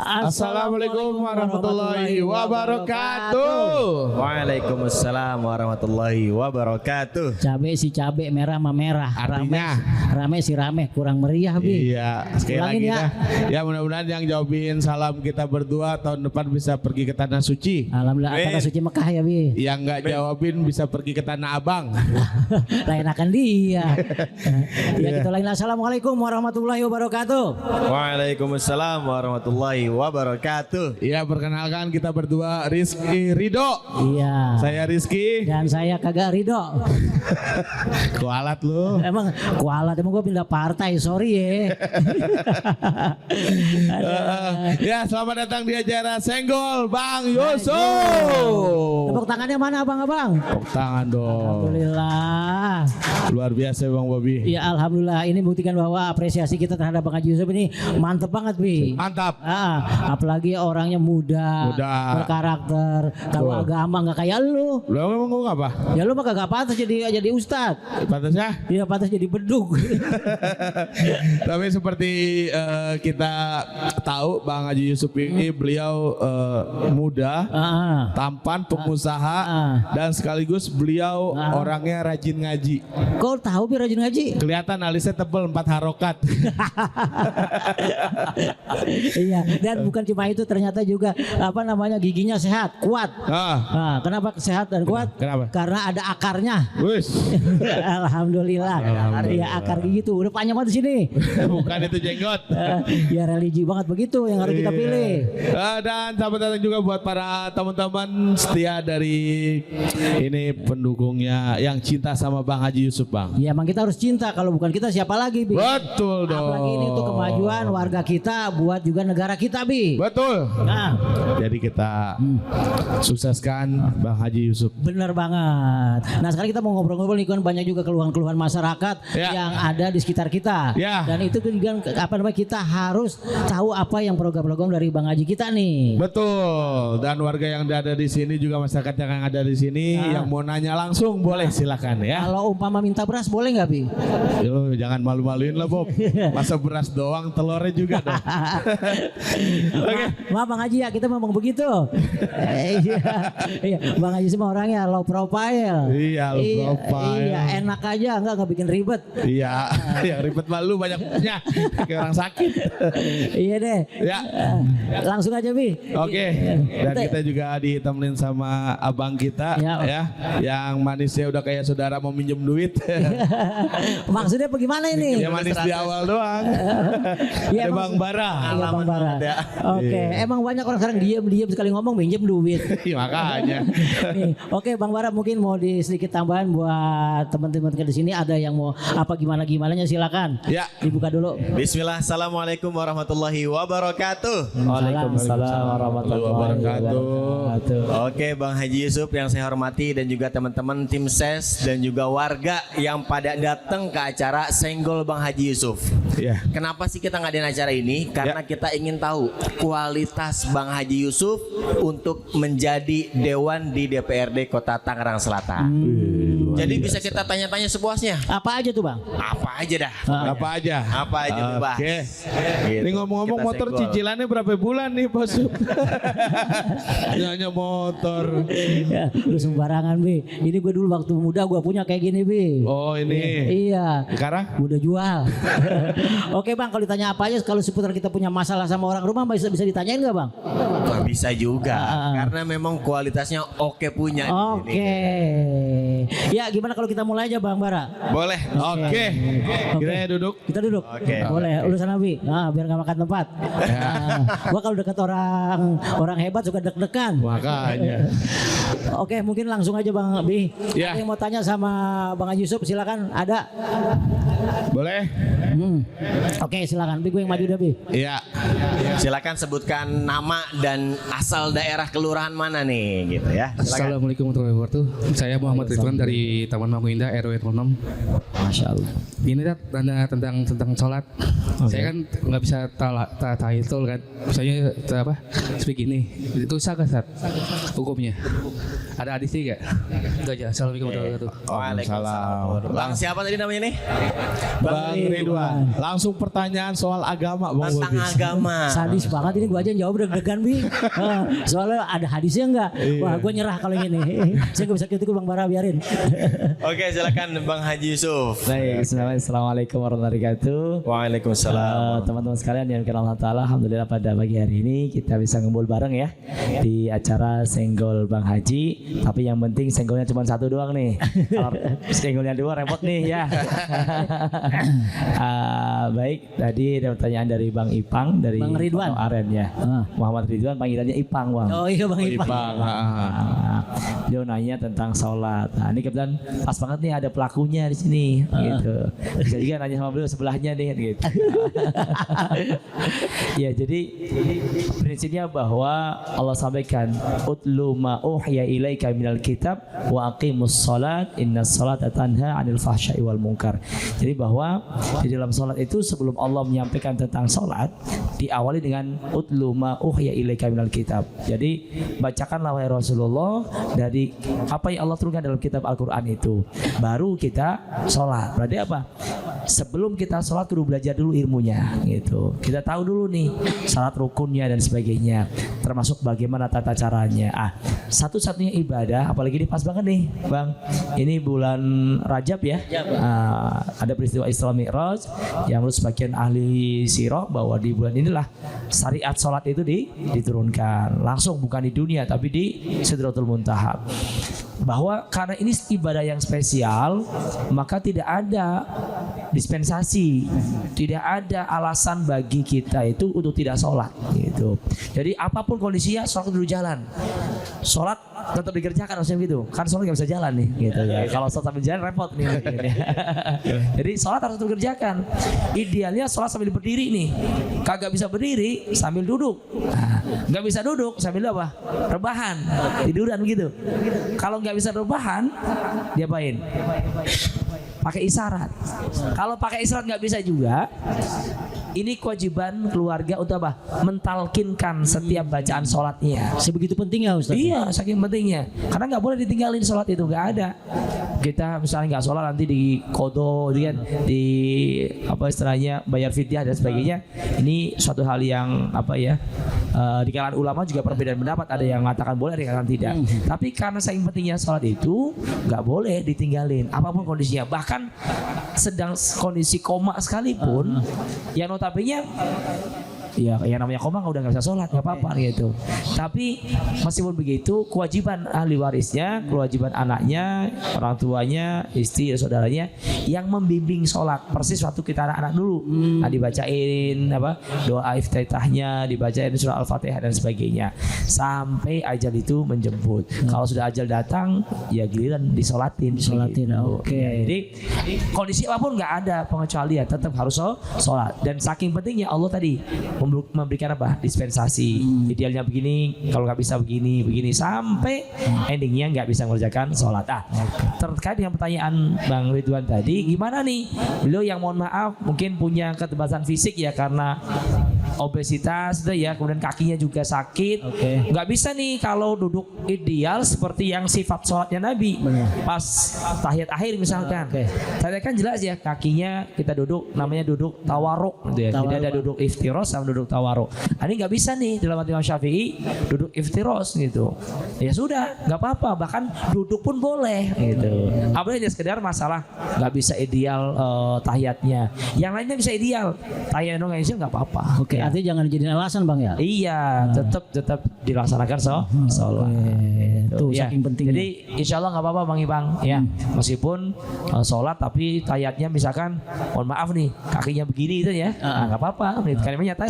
Assalamualaikum warahmatullahi wabarakatuh. Waalaikumsalam warahmatullahi wabarakatuh. Cabe si cabe, merah sama merah. Artinya rame si rame, kurang meriah Bi. iya, sekali lagi Ulangin dah. Ya mudah-mudahan yang jawabin salam kita berdua tahun depan bisa pergi ke tanah suci. Alhamdulillah tanah suci Mekah ya Bi. Yang nggak jawabin bisa pergi ke Tanah Abang. Lain akan dia. Ya kita lain. Assalamualaikum warahmatullahi wabarakatuh. Waalaikumsalam warahmatullahi wabarakatuh. Iya, perkenalkan kita berdua Rizky Ridho. Iya. Saya Rizky. Dan saya kagak ridho. Kualat lu. Emang kualat, emang gue pindah partai, sorry ya. Ya, selamat datang di acara Senggol Bang Yusuf. Tepuk tangannya mana abang-abang? Tepuk tangan dong. Alhamdulillah. Luar biasa Bang Bobi. Ya alhamdulillah, ini buktikan bahwa apresiasi kita terhadap Bang Haji Yusuf ini mantep banget Bi. Mantap. Apalagi orangnya muda, berkarakter, tahu agama nggak kayak lu. Lu emang ngomong apa? Ya lu mah kagak pantas jadi ustad. Pantasnya? Dia pantas jadi bedug. Tapi seperti kita tahu Bang Haji Yusuf ini beliau muda, tampan, pengusaha, dan sekaligus beliau orangnya rajin ngaji. Kau tahu Bi rajin ngaji? Kelihatan alisnya tebel 4 harokat. Iya, dan bukan cuma itu, ternyata juga giginya sehat, kuat. Kenapa sehat dan kuat? Kenapa? Karena ada akarnya. Wis. Alhamdulillah. Iya, akar gigi tuh udah panjang banget di sini. Bukan itu jenggot. Ya religi banget begitu yang harus kita pilih. Dan selamat datang juga buat para teman-teman setia dari ini pendukungnya yang cinta sama Bang Haji Yusuf, Bang. Ya emang kita harus cinta, kalau bukan kita siapa lagi Bi? Betul dong. Apalagi ini untuk kemajuan warga kita, buat juga negara kita Bi. Betul. Nah, jadi kita sukseskan Bang Haji Yusuf. Bener banget. Nah sekarang kita mau ngobrol-ngobrol nih, kan banyak juga keluhan-keluhan masyarakat yang ada di sekitar kita. Dan itu juga kita harus tahu apa yang program-program dari Bang Haji kita nih. Betul. Dan warga yang ada di sini juga, masyarakat yang ada di sini yang mau nanya langsung boleh silakan ya. Kalau umpama minta beras boleh nggak Bi? Ya, lo jangan malu-maluin lah Bob. Masa beras doang, telurnya juga dong. Oke. Maaf Bang Haji ya, kita ngomong begitu. Iya, Bang Haji semua orangnya low profile. Iya, low profile. Iya, enak aja, nggak bikin ribet. Iya, yang ribet malu banyak punya, kayak orang sakit. Iya deh. Ya. Langsung aja Bi. Oke. Dan kita juga ditemenin sama abang kita ya, yang manisnya udah kayak saudara mau minjem duit. Maksudnya bagaimana ini? Ya manis di awal doang. Ada Bang Bara. Iya Bang Bara. Oke, emang banyak orang sekarang diam sekali ngomong minjem duit. Makanya. Oke Bang Bara, mungkin mau di sedikit tambahan buat teman-teman di sini, ada yang mau apa gimana-gimananya, silakan. Ya. Dibuka dulu. Bismillah. Assalamualaikum warahmatullahi wabarakatuh. Waalaikumsalam warahmatullahi wabarakatuh. Oke Bang Haji Yusuf yang saya hormati, dan juga teman-teman tim SES dan juga warga yang pada datang ke acara Senggol Bang Haji Yusuf. Kenapa sih kita ngadain acara ini? Karena kita ingin tahu kualitas Bang Haji Yusuf untuk menjadi dewan di DPRD Kota Tangerang Selatan. Jadi bisa kita tanya-tanya sepuasnya. Apa aja tuh Bang? Apa aja dah. Apa aja? Apa aja tuh Bang. Oke. Gitu. Ini ngomong-ngomong motor cicilannya berapa bulan nih Bos? Hanya motor. Ya, lu sembarangan Bi. Ini gue dulu waktu muda gue punya kayak gini Bi. Oh ini. Iya. Sekarang? Udah jual. Oke Bang, kalau ditanya apa aja, kalau seputar kita punya masalah sama orang rumah bisa ditanyain nggak Bang? Bisa juga. Karena memang kualitasnya oke punya. Oke. Ya gimana kalau kita mulai aja Bang Bara? Boleh. Oke. Kita duduk. Kita duduk. Oke. Boleh. Lu sana Bi. Nah, biar nggak makan tempat. Gua kalau dekat orang hebat suka deg-degan. Makanya. Oke, mungkin langsung aja Bang Bi. Ya. Ada yang mau tanya sama Bang Haji Yusuf, silakan. Ada? Boleh. Oke, silakan Bi, gue yang maju dah Bi. Iya. Silakan sebutkan nama dan asal daerah kelurahan mana nih gitu ya. Silakan. Assalamualaikum warahmatullahi wabarakatuh. Saya Muhammad Ridwan dari Taman Mangku Indah RW 06. Masya Allah. Ini tanda tentang sholat. Saya kan nggak bisa tahiyatul kan. Misalnya apa? Seperti ini. Itu sah kan hukumnya? Ada hadisnya nggak? Itu aja. Assalamualaikum warahmatullahi wabarakatuh. Waalaikumsalam. Bang siapa tadi namanya nih? Bang Ridwan. Langsung pertanyaan soal agama Bang Tentang Bobi. agama. Sadis banget ini gue aja yang jawab deg-degan Bi. Soalnya ada hadisnya enggak? Wah gue nyerah kalau ini. Saya gak bisa kritik Bang Bara, biarin. Oke, silakan Bang Haji Yusuf. Baik, Assalamualaikum warahmatullahi wabarakatuh. Waalaikumsalam. Teman-teman sekalian yang kenal Allah Ta'ala, alhamdulillah pada pagi hari ini kita bisa ngumpul bareng ya di acara Senggol Bang Haji. Tapi yang penting senggolnya cuma satu doang nih. Kalau senggolnya dua repot nih ya. Baik, tadi ada pertanyaan dari Bang Ipang dari Bang Ridwan Aren ya. Muhammad Ridwan, panggilannya Ipang Bang. Oh iya Bang Ipang. Dia nanya tentang sholat. Nah ini kebetulan pas banget nih ada pelakunya di sini gitu. Bisa juga nanya sama beliau sebelahnya nih gitu. Ya jadi prinsipnya bahwa Allah sampaikan utlu ma uhiya ilaika minal kitab wa aqimus sholat innas sholata tanha 'anil fahsya'i wal munkar. Jadi bahwa di dalam sholat itu sebelum Allah menyampaikan tentang sholat diawali dengan utlu ma uhiya ilaika minal kitab. Jadi bacakanlah wahai Rasulullah dari apa yang Allah turunkan dalam kitab Al-Quran itu, baru kita sholat. Berarti apa? Sebelum kita sholat kudu belajar dulu ilmunya gitu. Kita tahu dulu nih syarat rukunnya dan sebagainya, termasuk bagaimana tata caranya. Satu-satunya ibadah, apalagi ini pas banget nih Bang, ini bulan Rajab ya. Ada peristiwa Isra Mi'raj yang menurut sebagian ahli sirah bahwa di bulan inilah syariat sholat itu diturunkan langsung, bukan di dunia tapi di Sidratul Muntaha. Bahwa karena ini ibadah yang spesial, maka tidak ada dispensasi, tidak ada alasan bagi kita itu untuk tidak sholat gitu. Jadi apapun kondisinya sholat dulu jalan. Sholat tetap dikerjakan maksudnya gitu. Kan sholat nggak bisa jalan nih gitu ya. Kalau sholat sambil jalan repot nih. Jadi sholat harus tetap dikerjakan. Idealnya sholat sambil berdiri nih. Kagak bisa berdiri sambil duduk. Nggak bisa duduk sambil apa? Rebahan, tiduran gitu. Kalau nggak bisa rebahan, diapain? Pakai isyarat. Kalau pakai isyarat nggak bisa juga, ini kewajiban keluarga untuk apa? Mentalkinkan setiap bacaan sholatnya. Sebegitu pentingnya Ustaz? Iya, saking pentingnya. Karena nggak boleh ditinggalin sholat itu, nggak ada. Kita misalnya nggak sholat nanti di kodo, di apa istilahnya bayar fidyah dan sebagainya. Ini suatu hal yang apa ya? Di kalangan ulama juga perbedaan pendapat. Ada yang mengatakan boleh, ada yang mengatakan tidak. Tapi karena saking pentingnya sholat itu, nggak boleh ditinggalin. Apapun kondisinya. Bahkan sedang kondisi koma sekalipun, yang notabene ya yang namanya koma udah nggak bisa sholat, nggak apa-apa gitu. Tapi meskipun begitu, kewajiban ahli warisnya, kewajiban anaknya, orang tuanya, istri dan saudaranya yang membimbing sholat. Persis waktu kita anak-anak dulu, nah, dibacain apa doa iftitahnya, dibacain surah Al-Fatihah dan sebagainya sampai ajal itu menjemput. Kalau sudah ajal datang, ya giliran disolatin. Oke. Ya, jadi kondisi apapun nggak ada pengecualian, tetap harus sholat. Dan saking pentingnya Allah tadi memberikan apa? Dispensasi. Idealnya begini, kalau nggak bisa begini sampai endingnya nggak bisa mengerjakan sholat. Terkait dengan pertanyaan Bang Ridwan tadi, gimana nih? Beliau yang mohon maaf mungkin punya keterbatasan fisik ya karena obesitas itu ya, kemudian kakinya juga sakit. Nggak bisa nih kalau duduk ideal seperti yang sifat sholatnya Nabi. Pas tahiyat akhir misalkan. Saya kan jelas ya kakinya kita duduk namanya duduk tawaruk gitu ya. Tidak ada duduk iftiros sama duduk tawaruk. Ini nggak bisa nih dalam Imam Syafi'i duduk iftiros gitu. Ya sudah, nggak apa-apa. Bahkan duduk pun boleh gitu. Apalagi hanya sekedar masalah nggak bisa ideal tahiyatnya. Yang lainnya bisa ideal. Tahiyat Indonesia nggak apa-apa. Oke, artinya jangan dijadiin alasan Bang ya. Iya, tetap dilaksanakan sholat. Tuh Ya. saking pentingnya. Jadi insya Allah nggak apa-apa Bang Ipang. Ya, meskipun sholat tapi tahiyatnya misalkan, mohon maaf nih kakinya begini itu ya, nggak apa-apa. Karena nyata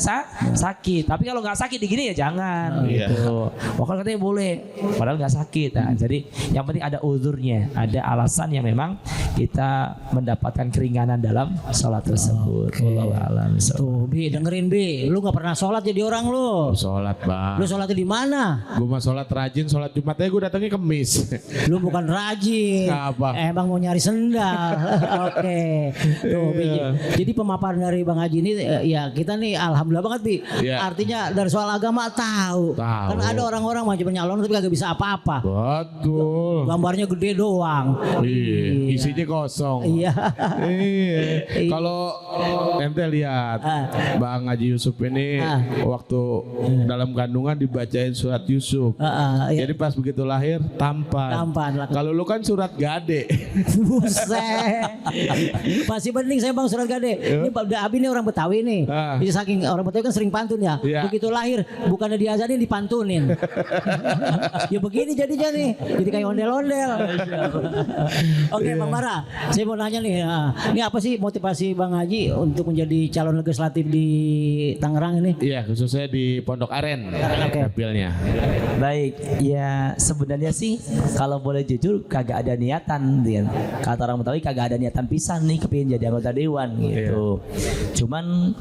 sakit. Tapi kalau nggak sakit digini ya jangan. Gitu. Pokoknya katanya boleh, padahal nggak sakit. Nah, jadi yang penting ada uzurnya, ada alasan yang memang kita mendapatkan keringanan dalam sholat tersebut. Wallahu a'lam. Tuh Bi, dengerin Bi, lu nggak pernah sholat jadi orang lu. Sholat Bang. Lu sholatnya di mana? Gue mah sholat rajin, sholat Jumatnya gue datangnya Kemis. Lu bukan rajin. Apa? Emang mau nyari sendal. Oke. Tuh Bi. Jadi pemaparan dari Bang Haji ini ya kita nih alhamdulillah banget Bi. Artinya dari soal agama tahu. Kan ada orang-orang maju nyalon tapi kagak bisa apa-apa. Betul. Gambarnya gede doang. Iya. Isinya kosong. Iya. Iya. Kalau ente lihat Bang Haji Yusuf ini waktu dalam kandungan dibacain surat Yusuf. Iya. Jadi pas begitu lahir tampan. Kalau lu kan surat gade. Buset. Masih bening saya Bang surat gade. Ini Pak Abi ini orang Betawi nih. Jadi saking orang Betawi kan sering pantun ya. Begitu lahir bukannya diazanin dipantunin. Ya begini jadinya nih. Jadi kayak ondel-ondel. Oke Bang Bara, saya mau nanya nih. Ini apa sih motivasi Bang Haji untuk menjadi calon legislatif di Tangerang ini? Iya, khususnya di Pondok Aren. Dapilnya. Baik, ya sebenarnya sih kalau boleh jujur kagak ada niatan, Dian. Kata orang Betawi kagak ada niatan pisan nih kepingin jadi anggota dewan gitu. Cuman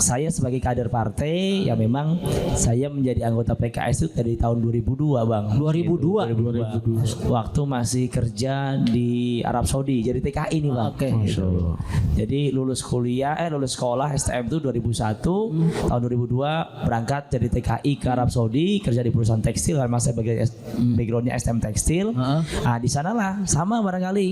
saya sebagai kader partai ya memang saya menjadi anggota PKS itu dari tahun 2002 Bang. 2002. Gitu. Waktu masih kerja di Arab Saudi jadi TKI nih Bang. Gitu. Jadi lulus sekolah STM itu 2001, tahun 2002 berangkat jadi TKI ke Arab Saudi kerja di perusahaan tekstil karena saya backgroundnya STM tekstil. Nah di sanalah sama barangkali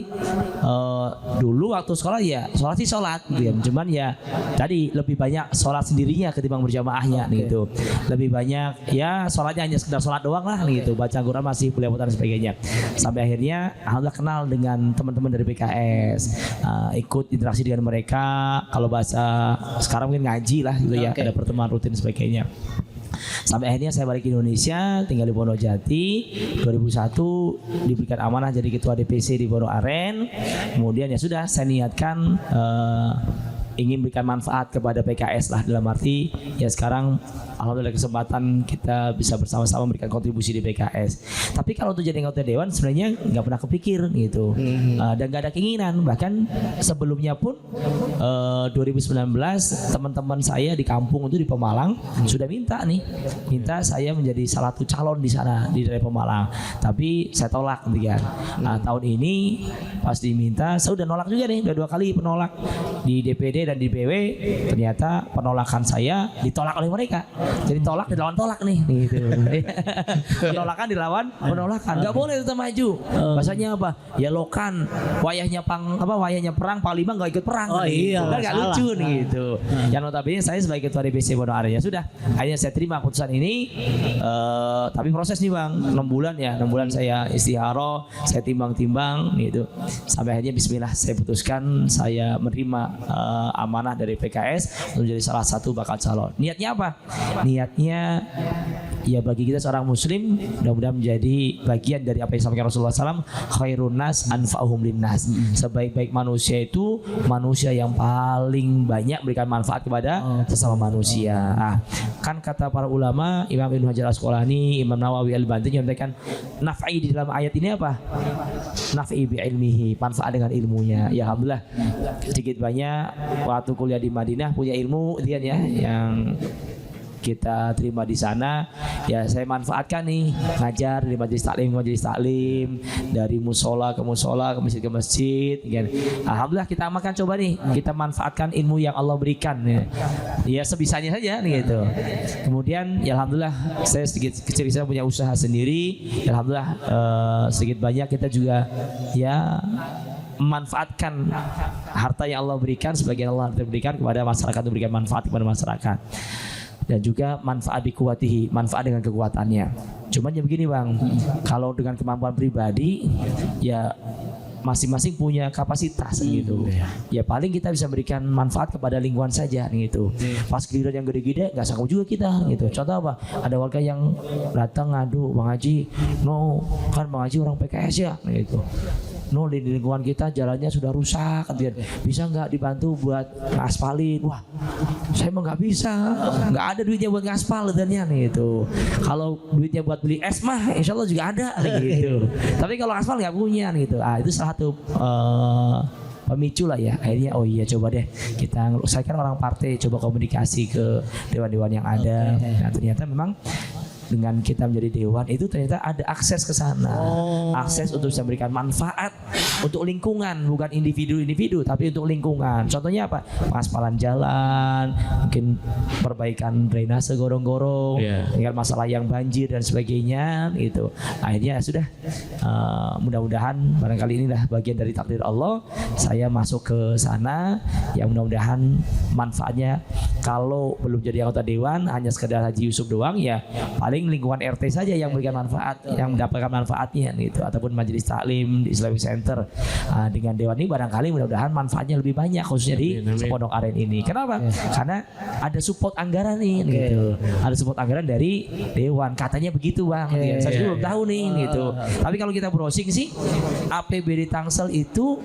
dulu waktu sekolah ya sholat cuman ya tadi lebih banyak sholat sendirinya ketimbang berjamaahnya gitu. Lebih banyak ya sholatnya hanya sekedar sholat doang lah gitu, baca Quran masih belepotan dan sebagainya. Sampai akhirnya alhamdulillah kenal dengan teman-teman dari PKS, ikut interaksi dengan mereka. Kalau bahasa sekarang mungkin ngaji lah gitu ya, ada pertemuan rutin sebagainya. Sampai akhirnya saya balik ke Indonesia, tinggal di Pondok Jati. 2001 diberikan amanah jadi ketua DPC di Pondok Aren. Kemudian ya sudah saya niatkan ingin berikan manfaat kepada PKS lah, dalam arti ya sekarang alhamdulillah kesempatan kita bisa bersama-sama memberikan kontribusi di PKS. Tapi kalau untuk jadi anggota dewan sebenarnya nggak pernah kepikir gitu, dan nggak ada keinginan. Bahkan sebelumnya pun 2019 teman-teman saya di kampung itu di Pemalang sudah minta saya menjadi salah satu calon di sana di daerah Pemalang. Tapi saya tolak gitu kan. Nah tahun ini pas diminta saya udah nolak juga nih, udah 2 kali penolak di DPD dan di BW. Ternyata penolakan saya ditolak oleh mereka. Jadi tolak dilawan tolak nih gitu. Penolakan dilawan penolakan. Enggak boleh tetap maju. Bahasanya apa? Ya lokan wayahnya perang Panglima enggak ikut perang. Oh iya. Enggak lucu nih gitu. Yang notabene saya sebagai ketua DPC Pondok Aren ya sudah. Akhirnya saya terima keputusan ini. Tapi proses nih Bang, 6 bulan saya istikharah, saya timbang-timbang gitu. Sampai akhirnya bismillah saya putuskan saya menerima amanah dari PKS untuk menjadi salah satu bakal calon. Niatnya apa? Niatnya ya bagi kita seorang muslim mudah-mudahan menjadi bagian dari apa yang disampaikan Rasulullah SAW, khairun nas anfa'uhum linnas. Sebaik-baik manusia itu manusia yang paling banyak berikan manfaat kepada sesama manusia. Kan kata para ulama, Imam Ibnu Hajar Asqalani, Imam Nawawi Al-Banti menyampaikan naf'i di dalam ayat ini apa? Naf'i bi ilmihi, manfaat dengan ilmunya. Ya alhamdulillah sedikit banyak waktu kuliah di Madinah punya ilmu dia ya yang kita terima di sana ya saya manfaatkan nih, ngajar di majelis taklim, dari musola ke masjid kan. Alhamdulillah kita amalkan, coba nih kita manfaatkan ilmu yang Allah berikan ya sebisanya saja nih gitu. Kemudian ya alhamdulillah saya sedikit kecil saya punya usaha sendiri ya, alhamdulillah sedikit banyak kita juga ya memanfaatkan harta yang Allah berikan, sebagian Allah berikan kepada masyarakat, memberikan manfaat kepada masyarakat. Dan juga manfaat bikuwatihi, manfaat dengan kekuatannya. Cuman ya begini Bang, kalau dengan kemampuan pribadi ya masing-masing punya kapasitas gitu. Ya paling kita bisa berikan manfaat kepada lingkungan saja gitu. Pas giliran yang gede-gede nggak sanggup juga kita gitu. Contoh apa? Ada warga yang datang ngadu, Bang Haji, kan Bang Haji orang PKS ya gitu. Di lingkungan kita jalannya sudah rusak, bisa nggak dibantu buat ngaspalin? Wah, saya mah nggak bisa, nggak ada duitnya buat ngaspal katanya gitu. Kalau duitnya buat beli es mah, insya Allah juga ada gitu. Tapi kalau aspal nggak punya gitu. Itu salah satu pemicu lah ya. Akhirnya oh iya coba deh kita, saya kan orang partai, coba komunikasi ke dewan-dewan yang ada. Nah ternyata memang dengan kita menjadi dewan itu ternyata ada akses ke sana. Akses untuk bisa memberikan manfaat untuk lingkungan, bukan individu-individu tapi untuk lingkungan. Contohnya apa? Pengaspalan jalan, mungkin perbaikan drainase gorong-gorong, dengan masalah yang banjir dan sebagainya gitu. Akhirnya sudah mudah-mudahan barangkali inilah bagian dari takdir Allah. Saya masuk ke sana, yang mudah-mudahan manfaatnya kalau belum jadi anggota dewan hanya sekedar Haji Yusuf doang, ya paling lingkungan RT saja yang memberikan manfaat, yang mendapatkan manfaatnya gitu, ataupun majelis taklim di Islamic Center. Dengan dewan ini barangkali mudah-mudahan manfaatnya lebih banyak khususnya di Pondok Aren ini. Kenapa? Karena ada support anggaran nih gitu. Ada support anggaran dari dewan, katanya begitu Bang. Saya juga belum tahu nih gitu. Tapi kalau kita browsing sih APBD Tangsel itu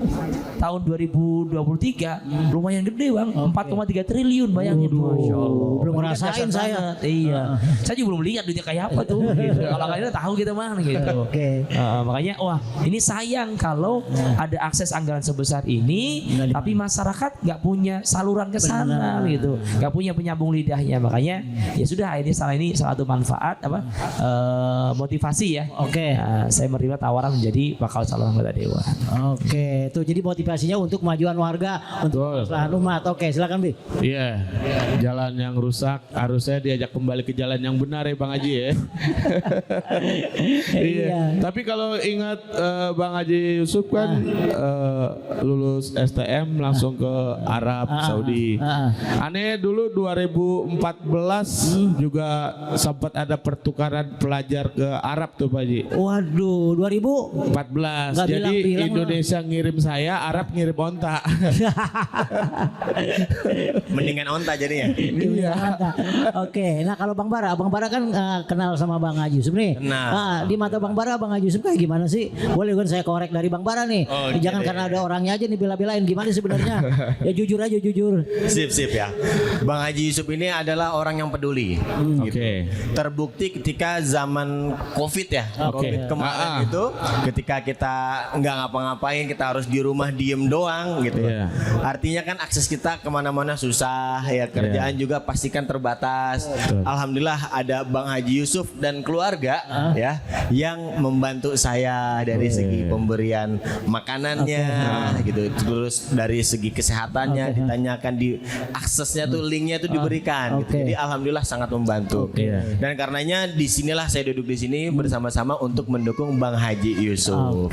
tahun 2023 lumayan gede Bang, 4,3 triliun bayangin. Masya Allah. Belum ngerasain saya. Iya. Saya juga belum lihat duitnya kayak apa tuh. Gitu. Kalau kalian tahu kita mah gitu. Makanya wah ini sayang kalau ada akses anggaran sebesar ini tapi masyarakat nggak punya saluran ke sana gitu, nggak punya penyambung lidahnya. Makanya ya sudah, ini salah satu manfaat motivasi ya. Saya menerima tawaran menjadi bakal calon anggota dewan. Tuh jadi motivasinya untuk kemajuan warga, untuk kesalahan umat. Silakan Bi. Iya, jalan yang rusak harusnya diajak kembali ke jalan yang benar ya Bang Haji ya. Iya. Tapi kalau ingat Bang Haji Yusuf kan lulus STM langsung ke Arab Saudi. Aneh dulu 2014 juga sempat ada pertukaran pelajar ke Arab tuh Pak Haji. Waduh, 2014. Jadi Indonesia ngirim saya, Arab ngirim onta. Mendingan onta jadinya. Iya. Nah kalau Bang Bara kan kenal sama Bang Haji Yusuf nih. Di mata Bang Bara, Bang Haji Yusuf kayak gimana sih? Boleh kan saya korek dari Bang Bara nih. Jangan karena ada orangnya aja nih bela-belain. Gimana sebenarnya? Ya jujur aja, jujur. Sip ya. Bang Haji Yusuf ini adalah orang yang peduli. Terbukti ketika zaman COVID ya. COVID kemarin itu, ketika kita nggak ngapa-ngapain, kita harus di rumah diem doang gitu. Artinya kan akses kita kemana-mana susah ya, kerjaan juga pastikan terbatas. Alhamdulillah ada Bang Haji Yusuf dan keluarga ya yang membantu saya dari segi pemberian makanannya gitu, terus dari segi kesehatannya ditanyakan, di aksesnya tuh linknya tuh diberikan gitu. Jadi alhamdulillah sangat membantu. Dan karenanya disinilah saya duduk di sini bersama-sama untuk mendukung Bang Haji Yusuf.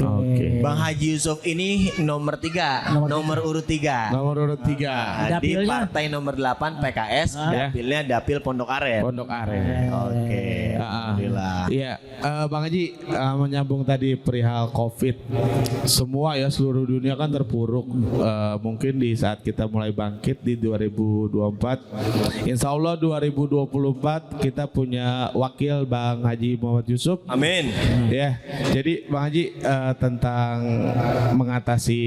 Bang Haji Yusuf ini nomor 3, nomor urut 3. Nomor urut 3. Di partai nomor 8 PKS, dapilnya dapil Pondok Aren. Alhamdulillah. Iya, Bang Haji menyambung tadi perihal COVID. Semua ya seluruh dunia kan terpuruk. Mungkin di saat kita mulai bangkit di 2024, Insya Allah 2024 kita punya wakil Bang Haji Muhammad Yusuf. Amin. Ya, jadi Bang Haji tentang mengatasi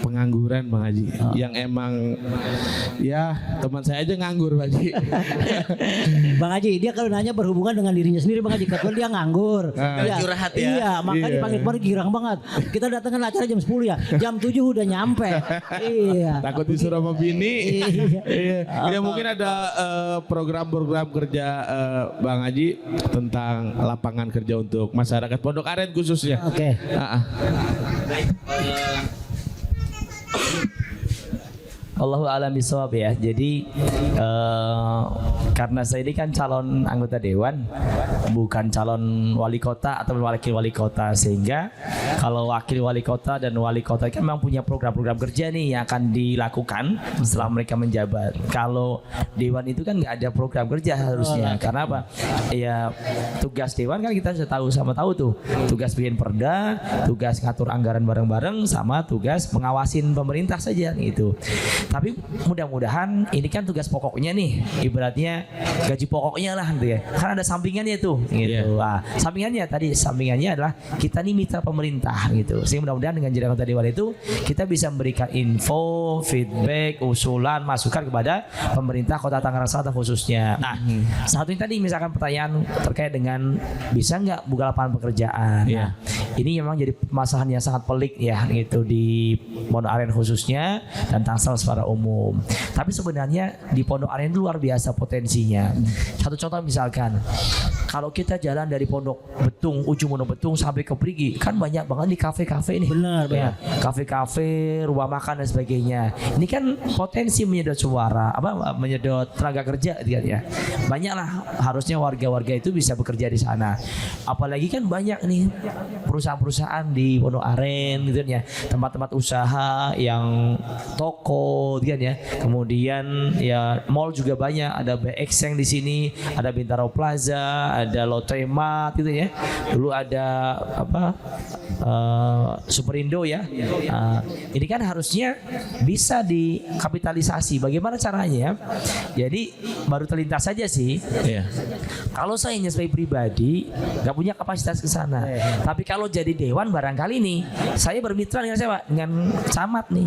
pengangguran Bang Haji, yang emang ya teman saya aja nganggur Bang Haji. Bang Haji dia kalau nanya berhubungan dengan dirinya sendiri Bang Haji, kebetulan dia nganggur. Curhat ya. Iya, makanya dipanggil kemarin girang banget. Kita datangkan acara jam 10 ya, jam 7 udah nyampe. Takut disuruh sama bini. Ya mungkin ada program-program kerja Bang Haji tentang lapangan kerja untuk masyarakat Pondok Aren khususnya. Allahu a'lam bishawab ya. Jadi karena saya ini kan calon anggota dewan, bukan calon wali kota atau wakil wali kota, sehingga kalau wakil wali kota dan wali kota kan memang punya program-program kerja nih yang akan dilakukan setelah mereka menjabat. Kalau dewan itu kan nggak ada program kerja harusnya. Karena apa? Ya tugas dewan kan kita sudah tahu tuh. Tugas bikin perda, tugas ngatur anggaran bareng-bareng, sama tugas mengawasin pemerintah saja gitu. Tapi mudah-mudahan ini kan tugas pokoknya nih, ibaratnya gaji pokoknya lah gitu ya. Kan ada sampingannya tuh gitu. Sampingannya adalah kita nih mitra pemerintah gitu. Sehingga mudah-mudahan dengan jadi anggota dewan itu kita bisa memberikan info, feedback, usulan, masukan kepada pemerintah Kota Tangerang Selatan khususnya. Nah, satu ini tadi misalkan pertanyaan terkait dengan bisa nggak buka lapangan pekerjaan. Nah, Ini memang jadi permasalahan yang sangat pelik ya gitu di Pondok Aren khususnya dan Tangsel secara umum. Tapi sebenarnya di Pondok Aren itu luar biasa potensinya. Satu contoh misalkan, kalau kita jalan dari Pondok Betung, ujung Pondok Betung sampai ke Perigi, kan banyak banget di kafe-kafe ini. Benar, ya, kafe-kafe, rumah makan dan sebagainya. Ini kan potensi menyedot suara, menyedot tenaga kerja gitu ya. Banyaklah, harusnya warga-warga itu bisa bekerja di sana. Apalagi kan banyak nih perusahaan-perusahaan di Pondok Aren gitu ya, tempat-tempat usaha yang toko gitu ya. Kemudian ya mall juga banyak, ada BXeng di sini, ada Bintaro Plaza, ada Lotte-Mart gitu ya. Dulu ada Superindo ya. Ini kan harusnya bisa dikapitalisasi. Bagaimana caranya? Jadi baru terlintas saja sih. Kalau saya hanya sebagai pribadi nggak punya kapasitas ke sana. Tapi kalau jadi dewan barangkali nih saya bermitra dengan siapa? Dengan camat nih.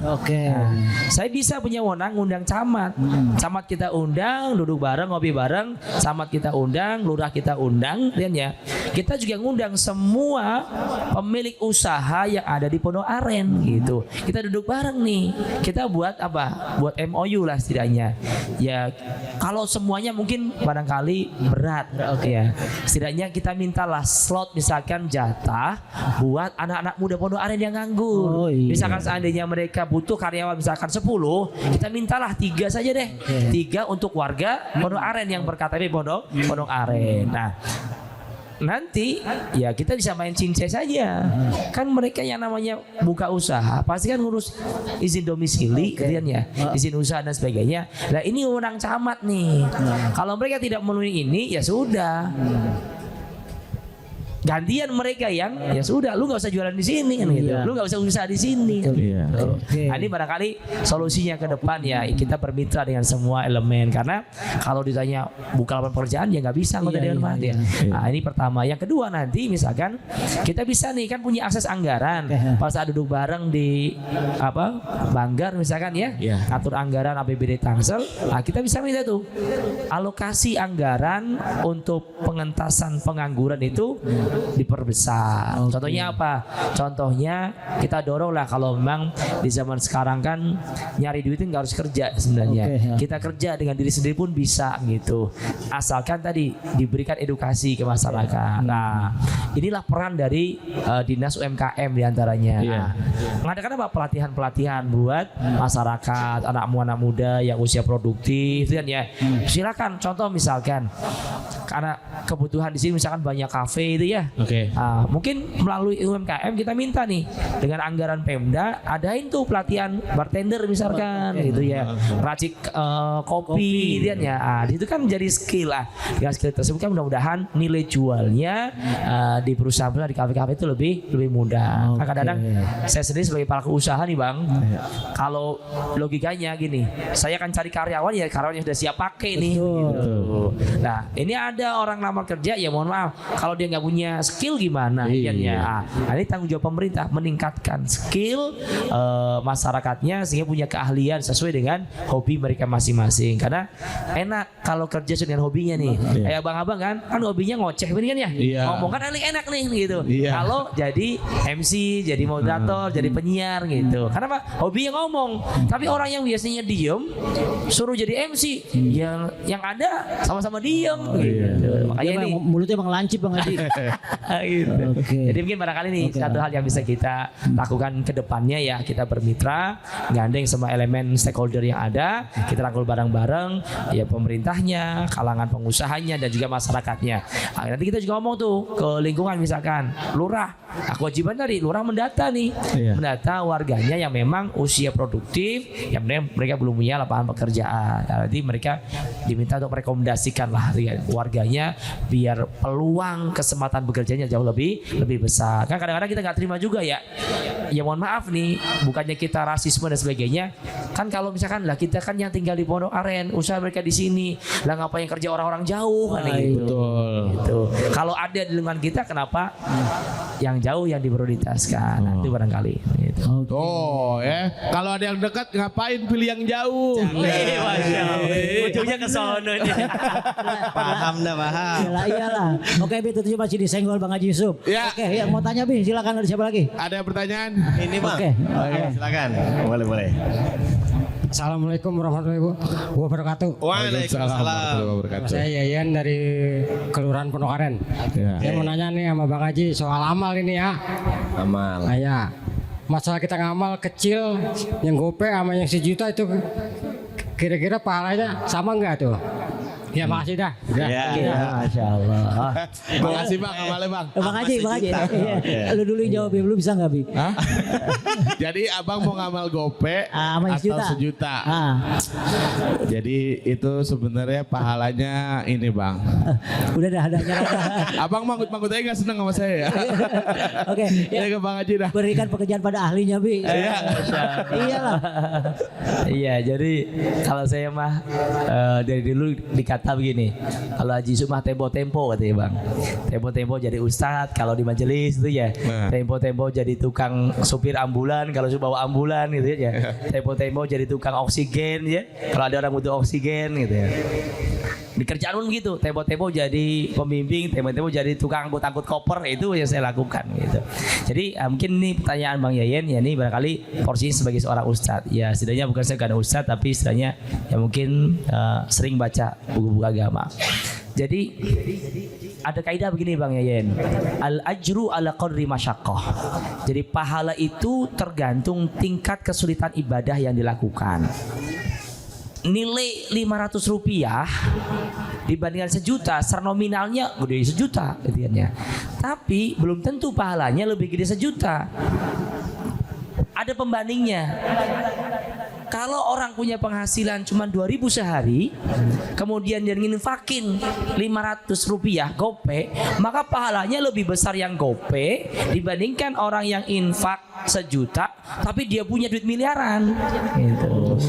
Saya bisa punya wewenang undang camat. Camat kita undang, duduk bareng, ngopi bareng. Camat kita undang, lurah kita undang, dan ya kita juga ngundang semua pemilik usaha yang ada di Pondok Aren gitu. Kita duduk bareng nih. Kita buat apa? Buat MOU lah setidaknya. Ya kalau semuanya mungkin barangkali berat. Ya. Setidaknya kita mintalah slot misalkan jatah buat anak-anak muda Pondok Aren yang nganggur. Misalkan seandainya mereka butuh karyawan misalkan 10, kita mintalah 3 saja deh. 3 untuk warga Pondok Aren yang berKTP Pondok Aren. Nah, nanti ya kita bisa main cincai saja. Kan mereka yang namanya buka usaha pasti kan ngurus izin domisili kemudian ya, izin usaha dan sebagainya. Nah, ini wewenang camat nih. Kalau mereka tidak memenuhi ini ya sudah. Gantian mereka yang ya sudah, lu nggak usah jualan di sini kan gitu, lu nggak usah usaha di sini. Nah, ini barangkali solusinya ke depan ya kita bermitra dengan semua elemen, karena kalau ditanya buka lapangan pekerjaan ya nggak bisa anggota dewan ya. Nah, ini pertama. Yang kedua nanti misalkan kita bisa nih kan punya akses anggaran pas saat duduk bareng di Banggar misalkan ya, atur anggaran APBD Tangsel. Nah, kita bisa minta tuh alokasi anggaran untuk pengentasan pengangguran itu diperbesar. Contohnya apa? Contohnya kita dorong lah kalau memang di zaman sekarang kan nyari duit itu nggak harus kerja sebenarnya. Kita kerja dengan diri sendiri pun bisa gitu. Asalkan tadi diberikan edukasi ke masyarakat. Nah, inilah peran dari Dinas UMKM diantaranya. Mengadakan apa? Pelatihan-pelatihan buat masyarakat, anak muda yang usia produktif dan ya. Silakan contoh misalkan karena kebutuhan di sini misalkan banyak kafe itu ya. Mungkin melalui UMKM kita minta nih dengan anggaran Pemda adain tuh pelatihan bartender misalkan gitu ya, racik kopi dan ya. Di situ kan jadi skill lah. Dengan skill tersebut kan mudah-mudahan nilai jualnya di perusahaan-perusahaan di kafe-kafe itu lebih mudah. Kadang-kadang saya sendiri sebagai pelaku usaha nih Bang, kalau logikanya gini, saya akan cari karyawan ya karyawan yang sudah siap pakai nih. Gitu. Nah, ini ada orang lamar kerja ya mohon maaf kalau dia nggak punya skill gimana ya. Nah, ini tanggung jawab pemerintah meningkatkan skill masyarakatnya sehingga punya keahlian sesuai dengan hobi mereka masing-masing. Karena enak kalau kerja dengan hobinya nih. Kayak abang-abang kan hobinya ngoceh kan ya. Ngomong kan enak nih gitu. Kalau jadi MC, jadi moderator, jadi penyiar gitu. Karena apa? Hobinya ngomong. Tapi orang yang biasanya diem suruh jadi MC yang ada sama-sama diem gitu. Makanya ini mulutnya emang lancip Bang Haji. Gitu. Jadi mungkin barangkali nih satu hal yang bisa kita lakukan ke depannya ya, kita bermitra, gandeng semua elemen stakeholder yang ada, kita rangkul bareng-bareng ya, pemerintahnya, kalangan pengusahanya dan juga masyarakatnya. Nah, nanti kita juga ngomong tuh ke lingkungan misalkan, lurah, kewajiban tadi lurah mendata nih, mendata warganya yang memang usia produktif, yang mereka belum punya lapangan pekerjaan. Nah, nanti mereka diminta untuk merekomendasikan lah warganya biar peluang kesempatan bekerjanya jauh lebih besar. Kan kadang-kadang kita nggak terima juga ya. Ya mohon maaf nih, bukannya kita rasisme dan sebagainya. Kan kalau misalkan lah kita kan yang tinggal di Pondok Aren, usaha mereka di sini, lah ngapain kerja orang-orang jauh kan gitu. Betul. Gitu. Kalau ada di lingkungan kita kenapa yang jauh yang diprioritaskan. Nah, itu barangkali. Gitu. Oh ya, kalau ada yang dekat ngapain pilih yang jauh? Masya Allah. Ujungnya ke sono nih. Paham dah, paham. Iyalah. Oke, Bi, itu masih disenggol Bang Haji Yusuf. Ya. Oke, yang mau tanya Bi, silakan, ada siapa lagi? Ada pertanyaan? Ini Bang. Oke. Silakan. Boleh. Assalamualaikum warahmatullahi wabarakatuh. Waalaikumsalam warahmatullahi wabarakatuh. Saya Yayan dari Kelurahan Ponokaren. Ya. Saya mau nanya nih sama Bang Haji soal amal ini ya. Amal. Nah, ya. Masalah kita ngamal kecil, yang gope sama yang 1 juta itu kira-kira pahalanya sama enggak tuh? Ya makasih dah. Ya. Masya Allah. Makasih Bang, amalnya Bang. Bang Haji. Iya. Lu dulu yang jawab, Bi. Lu bisa nggak, Bi? Hah? Jadi abang mau ngamal gope Sama yang atau sejuta. Jadi itu sebenarnya pahalanya ini Bang. Udah dah, ada nyerah. Abang manggut-manggut aja gak seneng sama saya ya. Oke. Ya ke Bang Haji dah. Berikan pekerjaan pada ahlinya, Bi. Iya. Iyalah. Iya, jadi kalau saya mah dari dulu dikata begini, kalau Haji Yusuf mah tempo-tempo katanya Bang. Tempo-tempo jadi ustadz kalau di majelis itu ya. Tempo-tempo jadi tukang supir ambulan kalau sudah bawa ambulan gitu ya. Tempo-tempo jadi tukang oksigen ya. Kalau ada orang butuh oksigen gitu ya. Di kerjaan pun gitu, tempo-tempo jadi pembimbing, tempo-tempo jadi tukang angkut-angkut koper, itu yang saya lakukan gitu. Jadi mungkin ini pertanyaan Bang Yayen ya, ini barangkali porsinya sebagai seorang ustadz. Ya setidaknya bukan saya karena ustadz, tapi setidaknya ya mungkin sering baca buku-buku agama. Jadi ada kaidah begini Bang Yayen, al ajru ala qadri masyaqqah. Jadi pahala itu tergantung tingkat kesulitan ibadah yang dilakukan. Nilai 500 rupiah dibandingkan 1 juta, secara nominalnya gede 1 juta gitu. Tapi belum tentu pahalanya lebih gede 1 juta. Ada pembandingnya. Kalau orang punya penghasilan cuma 2.000 sehari, kemudian dia nginfakin 500 rupiah gope, maka pahalanya lebih besar yang gope dibandingkan orang yang infak 1 juta tapi dia punya duit miliaran gitu.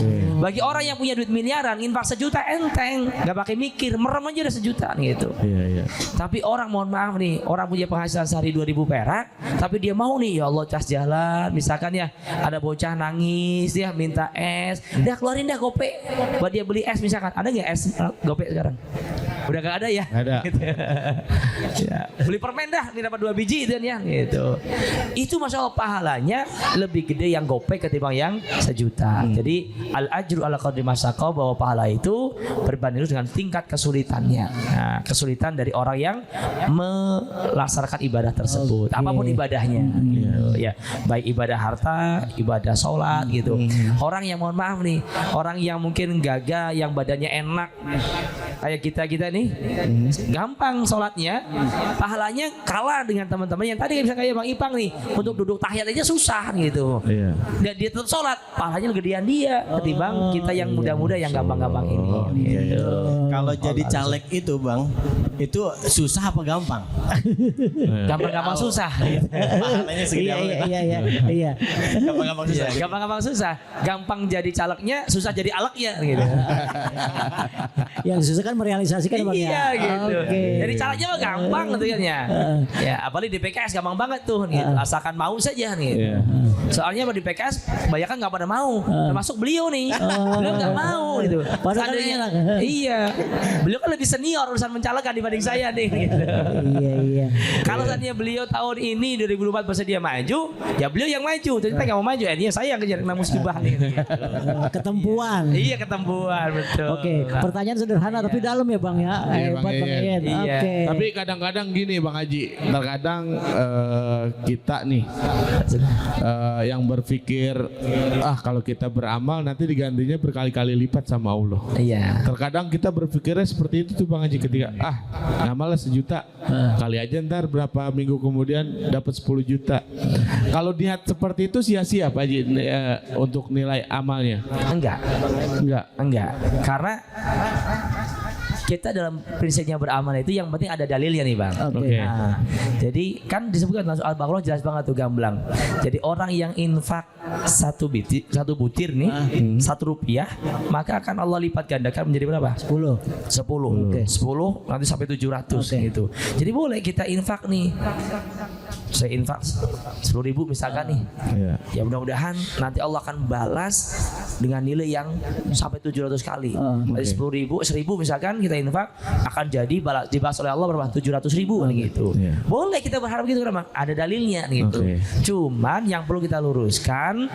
Bagi orang yang punya duit miliaran, infak 1 juta enteng, nggak pakai mikir, merem aja udah 1 juta gitu. Iya. Tapi orang, mohon maaf nih, orang punya penghasilan sehari 2.000 perak, tapi dia mau nih, ya Allah cas jalan, misalkan ya ada bocah nangis, dia minta es, dah keluarin dah gope buat dia beli es misalkan. Ada nggak es gope sekarang? Udah gak ada ya? Ada. Gitu. Ya. Beli permen dah, nih dapat 2 biji itu ya. Gitu. Itu masalah pahalanya lebih gede yang gope ketimbang yang 1 juta. Jadi al ajru ala qadri masyaqqah, bahwa pahala itu berbanding dengan tingkat kesulitannya. Nah, kesulitan dari orang yang melaksanakan ibadah tersebut, apapun ibadahnya. Gitu. Ya, baik ibadah harta, ibadah sholat gitu. Orang yang mohon maaf nih, orang yang mungkin gagah, yang badannya enak kayak kita nih, gampang sholatnya, pahalanya kalah dengan teman-teman yang tadi bisa kayak Bang Ipang nih, untuk duduk tahiyat aja susah gitu. Iya. Dan dia tetap sholat, pahalanya gedean dia ketimbang kita yang muda-muda yang gampang-gampang ini. Gitu. Kalau jadi caleg itu Bang, itu susah apa gampang? Gampang-gampang susah. Pahalanya segede apa? Iya. Gampang-gampang susah. Gampang-gampang susah. Gampang jadi calegnya, susah jadi aleknya gitu. Yang susah kan merealisasikan Bang ya. Iya gitu. Oke. Jadi caranya mah gampang gitu kan ya. Ya apalagi di PKS gampang banget tuh gitu. Asalkan mau saja gitu. Soalnya di PKS kebanyakan nggak pada mau, termasuk beliau nih. Beliau nggak mau gitu. Padahal Seandainya, enak. iya. Beliau kan lebih senior urusan mencalonkan dibanding saya nih. Gitu. Iya. Kalau seandainya beliau tahun ini 2024 bersedia maju, ya beliau yang maju. Jadi kita nggak mau maju, ini saya yang kejar musibah nih. Ketempuan. Iya ketempuan betul. Oke, pertanyaan sederhana tapi dalam ya Bang ya. Hebat Bang Yayen. Iya. Oke. Tapi kadang-kadang gini Bang Haji, terkadang kita nih yang berpikir kalau kita beramal nanti digantinya berkali-kali lipat sama Allah. Iya. Terkadang kita berpikirnya seperti itu tuh Bang Haji, ketika ngamalnya 1 juta, kali aja ntar berapa minggu kemudian dapat 10 juta. Kalau niat seperti itu sia-sia Pak Haji untuk nilai amalnya? Enggak. Karena kita dalam prinsipnya beramal itu yang penting ada dalilnya nih Bang. Oke. Nah, jadi kan disebutkan dalam Al-Baqarah jelas banget tuh gamblang. Jadi orang yang infak satu butir nih, 1 rupiah, maka akan Allah lipat gandakan menjadi berapa? 10. 10 nanti sampai 700 gitu. Jadi boleh kita infak nih saya infak 10.000 misalkan nih. Ya mudah-mudahan nanti Allah akan balas dengan nilai yang sampai 700 kali. Dari 10.000, 1.000 misalkan kita infak akan jadi dibalas oleh Allah berapa? 700.000 gitu. Boleh kita berharap gitu kan, Bang? Ada dalilnya gitu. Cuman yang perlu kita luruskan,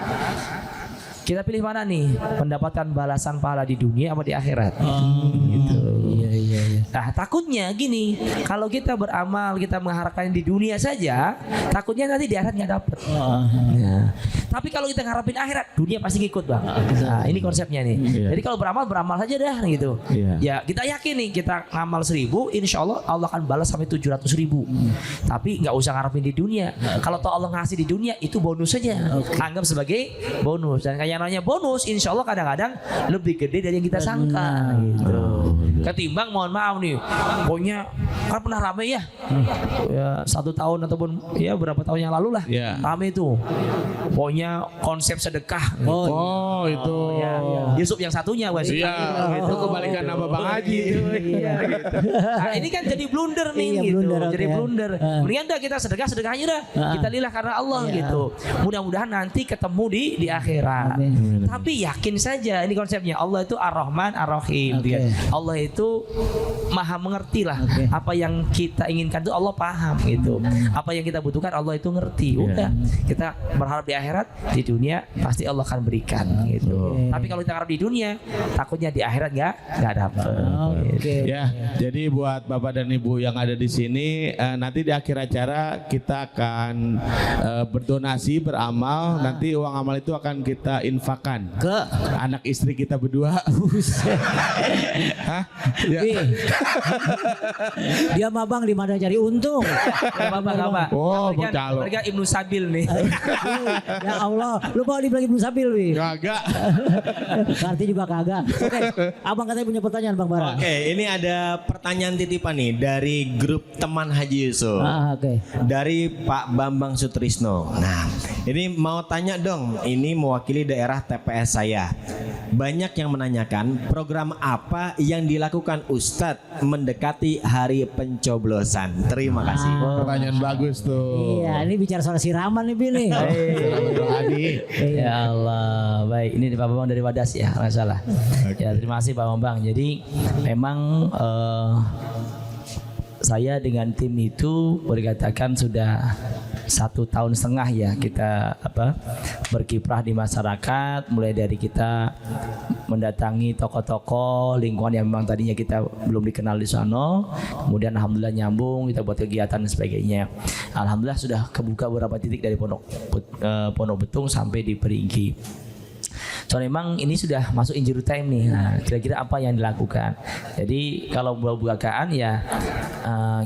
kita pilih mana nih? Mendapatkan balasan pahala di dunia apa di akhirat? Gitu. Nah, takutnya gini, kalau kita beramal, kita mengharapkan di dunia saja, takutnya nanti di akhirat nggak dapet. Tapi kalau kita ngarepin akhirat, dunia pasti ngikut, Bang. Nah, ini konsepnya nih. Jadi kalau beramal saja dah gitu. Ya kita yakin nih, kita ngamal 1.000, insya Allah Allah akan balas sampai 700.000. Tapi nggak usah ngarepin di dunia. Kalau toh Allah ngasih di dunia, itu bonus saja. Anggap sebagai bonus. Dan kayak namanya bonus, insya Allah kadang-kadang lebih gede dari yang kita sangka. Gitu. Ketimbang mohon maaf nih, pokoknya kan pernah rame ya, 1 tahun ataupun ya berapa tahun yang lalu lah, rame itu. Pokoknya konsep sedekah. Itu. Yusuf yang satunya, Bang. Itu kebalikan nama Bang Haji. Nah, ini kan jadi blunder nih, gitu. Jadi blunder. Mendingan dah kita sedekah aja dah. Kita lillah karena Allah gitu. Mudah-mudahan nanti ketemu di akhirat. Tapi yakin saja, ini konsepnya, Allah itu Ar-Rahman Ar-Rahim. Allah itu maha mengerti lah. Apa yang kita inginkan itu Allah paham gitu. Apa yang kita butuhkan Allah itu ngerti. Udah, kita berharap di akhirat, di dunia pasti Allah akan berikan gitu. Tapi kalau kita harap di dunia, takutnya di akhirat nggak dapat. Ya, jadi buat Bapak dan Ibu yang ada di sini, nanti di akhir acara kita akan berdonasi, beramal. Nanti uang amal itu akan kita infakkan ke anak istri kita berdua. Dia mah Bang di mana cari untung. Apa? Mereka Ibnu Sabil nih. Ya Allah, lu bawa di Ibnu Sabil wi. Kagak. Karti juga kagak. Oke, Abang katanya punya pertanyaan Bang Bara. Oke, ini ada pertanyaan titipan nih dari grup teman Haji Yusuf. Dari Pak Bambang Sutrisno. Nah, ini mau tanya dong, ini mewakili daerah TPS saya. Banyak yang menanyakan program apa yang dilakukan Ustadz mendekati hari pencoblosan. Terima kasih. Pertanyaan bagus tuh. Iya, ini bicara soal siraman nih Bini. Ya Allah, baik. Ini Pak Bambang dari Wadas ya, masalah. Ya terima kasih Pak Bambang. Jadi memang saya dengan tim itu boleh katakan sudah 1,5 tahun ya kita berkiprah di masyarakat, mulai dari kita mendatangi tokoh-tokoh lingkungan yang memang tadinya kita belum dikenal di sana, kemudian alhamdulillah nyambung, kita buat kegiatan dan sebagainya. Alhamdulillah sudah kebuka beberapa titik dari Pondok Betung sampai di Perigi. Soalnya memang ini sudah masuk injury time nih. Nah, kira-kira apa yang dilakukan? Jadi kalau bukaan ya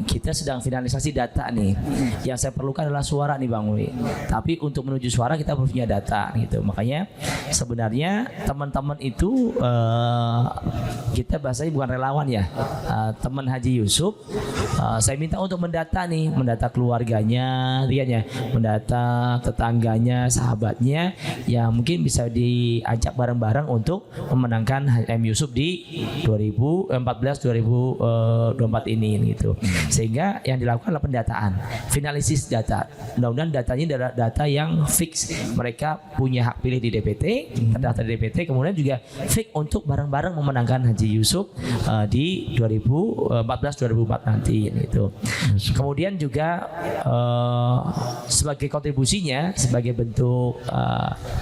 kita sedang finalisasi data nih. Yang saya perlukan adalah suara nih Bang Wi. Tapi untuk menuju suara kita perlu punya data gitu. Makanya sebenarnya teman-teman itu kita bahasanya bukan relawan ya. Teman Haji Yusuf saya minta untuk mendata nih, mendata keluarganya, lihat ya, mendata tetangganya, sahabatnya yang mungkin bisa diajak bareng-bareng untuk memenangkan M Yusuf di 2014-2024 ini gitu. Sehingga yang dilakukan adalah pendataan, finalisis data. Mudah-mudahan datanya adalah data yang fix. Mereka punya hak pilih di DPT, terdaftar di DPT, kemudian juga fix untuk bareng-bareng memenangkan Haji Yusuf di 2014-2024 nanti gitu. Kemudian juga sebagai kontribusinya, sebagai bentuk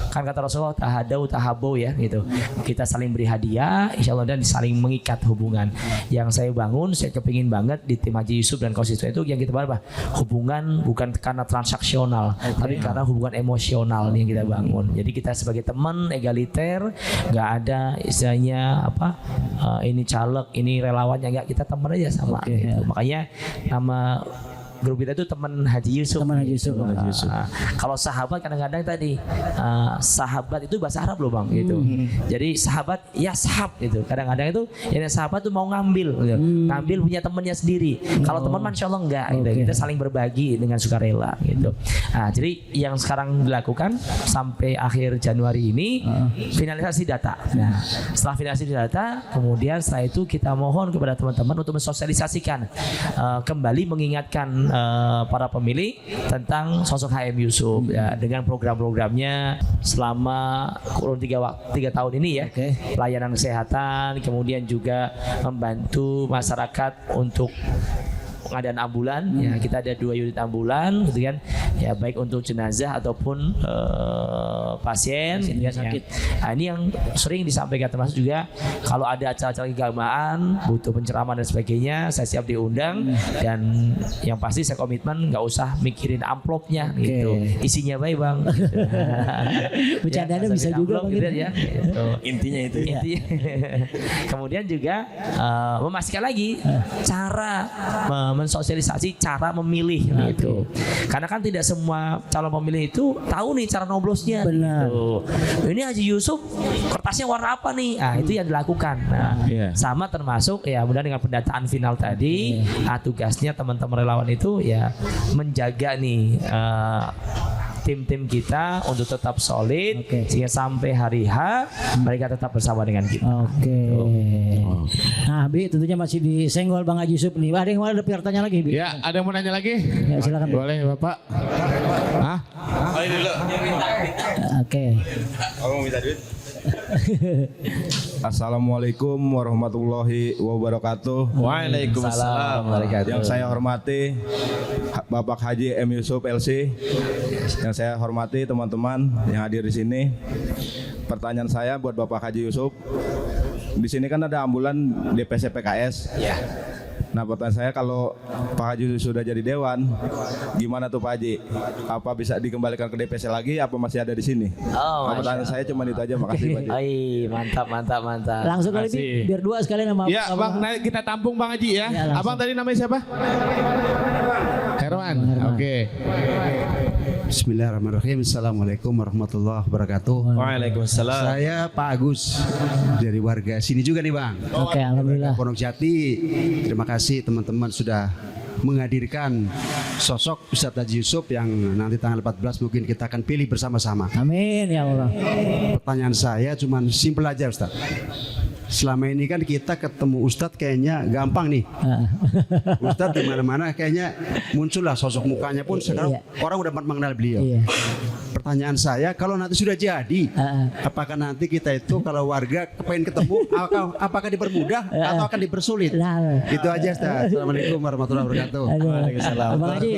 kan kata Rasulullah tahadau tahabau ya gitu. Kita saling beri hadiah, insya Allah, dan saling mengikat hubungan. Yang saya bangun, saya kepingin banget di tim Haji Yusuf dan konstituen itu yang kita bangun apa? Hubungan bukan karena transaksional, tapi karena hubungan emosional nih yang kita bangun. Jadi kita sebagai teman egaliter, nggak ada istilahnya ini caleg, ini relawannya, nggak, kita teman aja sama. Gitu. Makanya nama grup kita itu teman Haji Yusuf. Teman Haji Yusuf. Kalau sahabat kadang-kadang tadi sahabat itu bahasa Arab loh Bang gitu. Jadi sahabat ya sahab gitu. Kadang-kadang itu yang sahabat tuh mau ngambil gitu. Ngambil punya temannya sendiri. Kalau teman Masya Allah enggak gitu. Kita saling berbagi dengan sukarela gitu. Nah, jadi yang sekarang dilakukan sampai akhir Januari ini finalisasi data. Nah, setelah finalisasi data, kemudian setelah itu kita mohon kepada teman-teman untuk mensosialisasikan, kembali mengingatkan para pemilih tentang sosok HM Yusuf ya, dengan program-programnya selama kurun 3 tahun ini ya. Pelayanan kesehatan, kemudian juga membantu masyarakat untuk pengadaan ambulan ya, kita ada 2 unit ambulan gitu kan ya, baik untuk jenazah ataupun pasien yang sakit. Nah, ini yang sering disampaikan, termasuk juga kalau ada acara-acara keagamaan butuh pencerahan dan sebagainya, saya siap diundang. Dan yang pasti saya komitmen nggak usah mikirin amplopnya gitu, isinya baik bang. Bercandanya ya, bisa juga amplop, gitu ya gitu. Intinya itu ya. Kemudian juga memastikan lagi cara mensosialisasi cara memilih gitu. Karena kan tidak semua calon pemilih itu tahu nih cara noblosnya. Benar. Gitu. Ini Haji Yusuf kertasnya warna apa nih? Ah, itu yang dilakukan. Nah, sama termasuk ya mudah dengan pendataan final tadi, tugasnya teman-teman relawan itu ya menjaga nih tim-tim kita untuk tetap solid sehingga sampai hari H mereka tetap bersama dengan kita. Nah, Bi, tentunya masih disenggol Bang Haji Yusuf nih. Ada yang mau bertanya lagi, Bi? Ya, ada yang mau nanya lagi? Ya, silakan. Boleh, Bapak. Hah? Mau minta duit? Assalamualaikum warahmatullahi wabarakatuh. Waalaikumsalam. Yang saya hormati Bapak Haji M Yusuf LC. Yang saya hormati teman-teman yang hadir di sini. Pertanyaan saya buat Bapak Haji Yusuf. Di sini kan ada ambulan DPC PKS. Ya. Nah, pertanyaan saya, kalau Pak Haji sudah jadi dewan, gimana tuh Pak Haji? Apa bisa dikembalikan ke DPC lagi? Apa masih ada di sini? Pertanyaan saya cuma itu aja. Makasih Pak Haji. Mantap. Langsung kali Bi, biar 2 sekalian sama. Ya, Bang, kita tampung Bang Haji ya. Abang tadi namanya siapa? Herman. Oke. Bismillahirrahmanirrahim. Assalamualaikum warahmatullahi wabarakatuh. Waalaikumsalam. Saya Pak Agus dari warga sini juga nih Bang. Oke, alhamdulillah. Pondok Jati. Terima kasih teman-teman sudah menghadirkan sosok Ustadz Haji Yusuf yang nanti tanggal 14 mungkin kita akan pilih bersama-sama. Amin ya Allah. Pertanyaan saya cuma simpel aja Ustadz. Selama ini kan kita ketemu Ustadz kayaknya gampang nih. Ustadz di mana-mana kayaknya muncullah sosok mukanya pun sekarang orang udah mengenal beliau. Pertanyaan saya, kalau nanti sudah jadi, apakah nanti kita itu kalau warga kepengen ketemu, apakah dipermudah atau akan dipersulit? Itu aja Ustadz. Assalamualaikum warahmatullahi wabarakatuh. Waalaikumsalam. Bang Haji,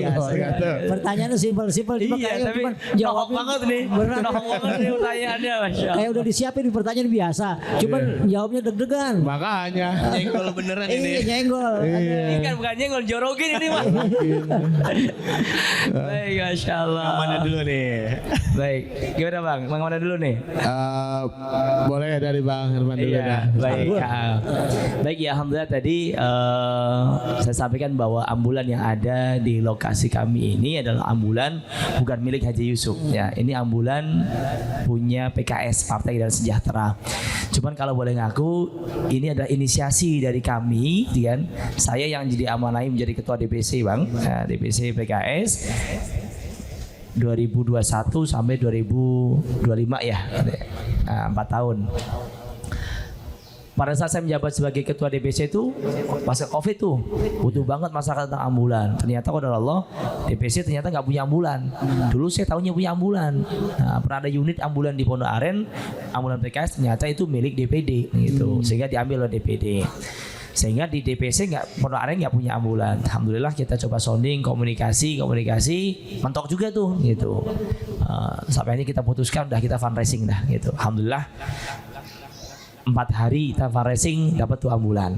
pertanyaannya simpel. Iya, tapi jawab banget nih. Berat banget nih pertanyaannya, Masya Allah. Kayak udah disiapin di pertanyaan biasa. Cuman jawabnya deg-degan. Makanya. Nyenggol beneran ini. Iya, nyenggol. Ini kan bukan nyenggol, jorokin ini mah. Baik, Masya Allah. Yang mana dulu nih? Baik, gimana Bang? Yang mana dulu nih? Boleh dari Bang Herman dulu dah. Baik, baik ya, alhamdulillah tadi saya sampaikan bahwa ambulan yang ada di lokasi kami ini adalah ambulan bukan milik Haji Yusuf. Ya, ini ambulan punya PKS Partai Keadilan Sejahtera. Cuman kalau boleh ngaku, ini adalah inisiasi dari kami, kan? Saya yang jadi amanai menjadi ketua DPC, Bang, DPC PKS 2021 sampai 2025 ya, 4 tahun. Pada saat saya menjabat sebagai ketua DPC itu masa COVID tuh butuh banget masyarakat tentang ambulan. Ternyata pada Allah DPC ternyata nggak punya ambulan. Dulu saya tahunya punya ambulan. Nah, pernah ada unit ambulan di Pondok Aren, ambulan PKS ternyata itu milik DPD gitu, sehingga diambil oleh DPD. Sehingga di DPC Pondok Aren nggak punya ambulan. Alhamdulillah kita coba sounding, komunikasi mentok juga tuh gitu. Sampai ini kita putuskan udah kita fundraising dah gitu. Alhamdulillah 4 hari kita fundraising dapat 2 ambulan.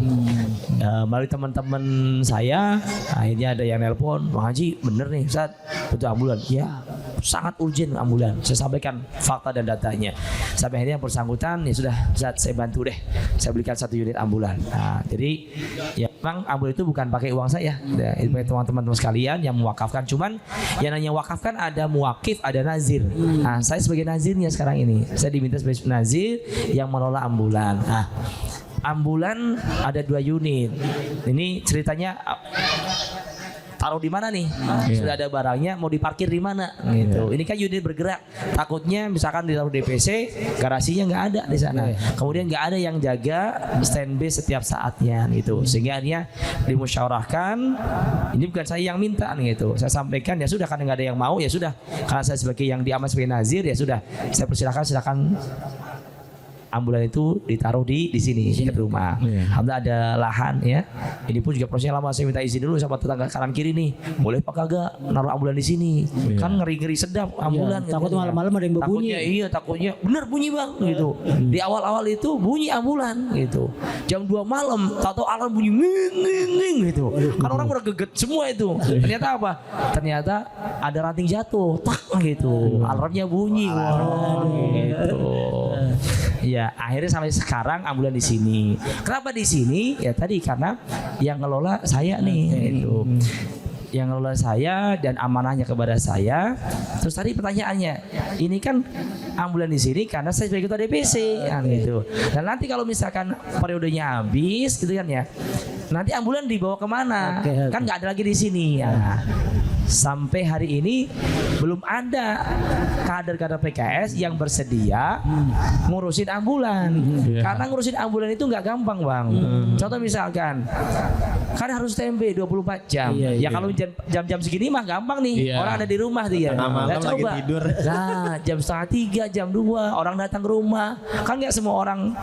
Melalui teman-teman saya akhirnya ada yang nelpon, Bang Haji bener nih Ustaz butuh ambulan. Ya sangat urgent ambulan. Saya sampaikan fakta dan datanya. Sampai akhirnya yang bersangkutan ya sudah Ustaz saya bantu deh, saya belikan 1 unit ambulan. Nah, jadi ya memang ambulan itu bukan pakai uang saya. Ya, itu teman-teman sekalian yang mewakafkan. Cuman yang namanya wakafkan ada muwakif, ada nazir. Nah, saya sebagai nazirnya sekarang ini. Saya diminta sebagai nazir yang mengelola ambulan. Nah, ambulan ada 2 unit. Ini ceritanya taruh di mana nih? Sudah ada barangnya, mau diparkir di mana? Gitu. Ini kan unit bergerak. Takutnya misalkan ditaruh DPC, garasinya nggak ada di sana. Kemudian nggak ada yang jaga standby setiap saatnya gitu. Sehingga akhirnya dimusyawarahkan. Ini bukan saya yang minta gitu. Saya sampaikan ya sudah, karena nggak ada yang mau ya sudah. Karena saya sebagai yang diamanat sebagai nazir ya sudah. Saya silakan ambulan itu ditaruh di sini dekat rumah. Alhamdulillah ada lahan ya. Ini pun juga prosesnya lama. Saya minta izin dulu sama tetangga kanan kiri nih. Boleh Pak kagak naruh ambulan di sini? Kan ngeri-ngeri sedap ambulan. Takut malam-malam ada yang berbunyi. Takutnya bener bunyi Bang gitu. Di awal-awal itu bunyi ambulan gitu. Jam 2 malam tahu alarm bunyi nging gitu. Kan orang udah geget semua itu. Ternyata apa? Ternyata ada ranting jatuh. Tak gitu. Alarmnya bunyi. Gitu. Ya, akhirnya sampai sekarang ambulan di sini. Kenapa di sini? Ya tadi karena yang ngelola saya nih gitu. Yang ngelola saya dan amanahnya kepada saya. Terus tadi pertanyaannya, ini kan ambulan di sini karena saya sebagai ketua DPC kan gitu. Dan nanti kalau misalkan periodenya habis gitu kan ya, nanti ambulan dibawa kemana? Kan nggak ada lagi di sini ya. Sampai hari ini belum ada kader-kader PKS yang bersedia ngurusin ambulan. Karena ngurusin ambulan itu nggak gampang Bang. Contoh misalkan kan harus standby 24 jam. Kalau jam-jam segini mah gampang nih. Orang ada di rumah dia. Malam lagi tidur. Nah, jam 2:30, jam 2 orang datang ke rumah. Kan nggak semua orang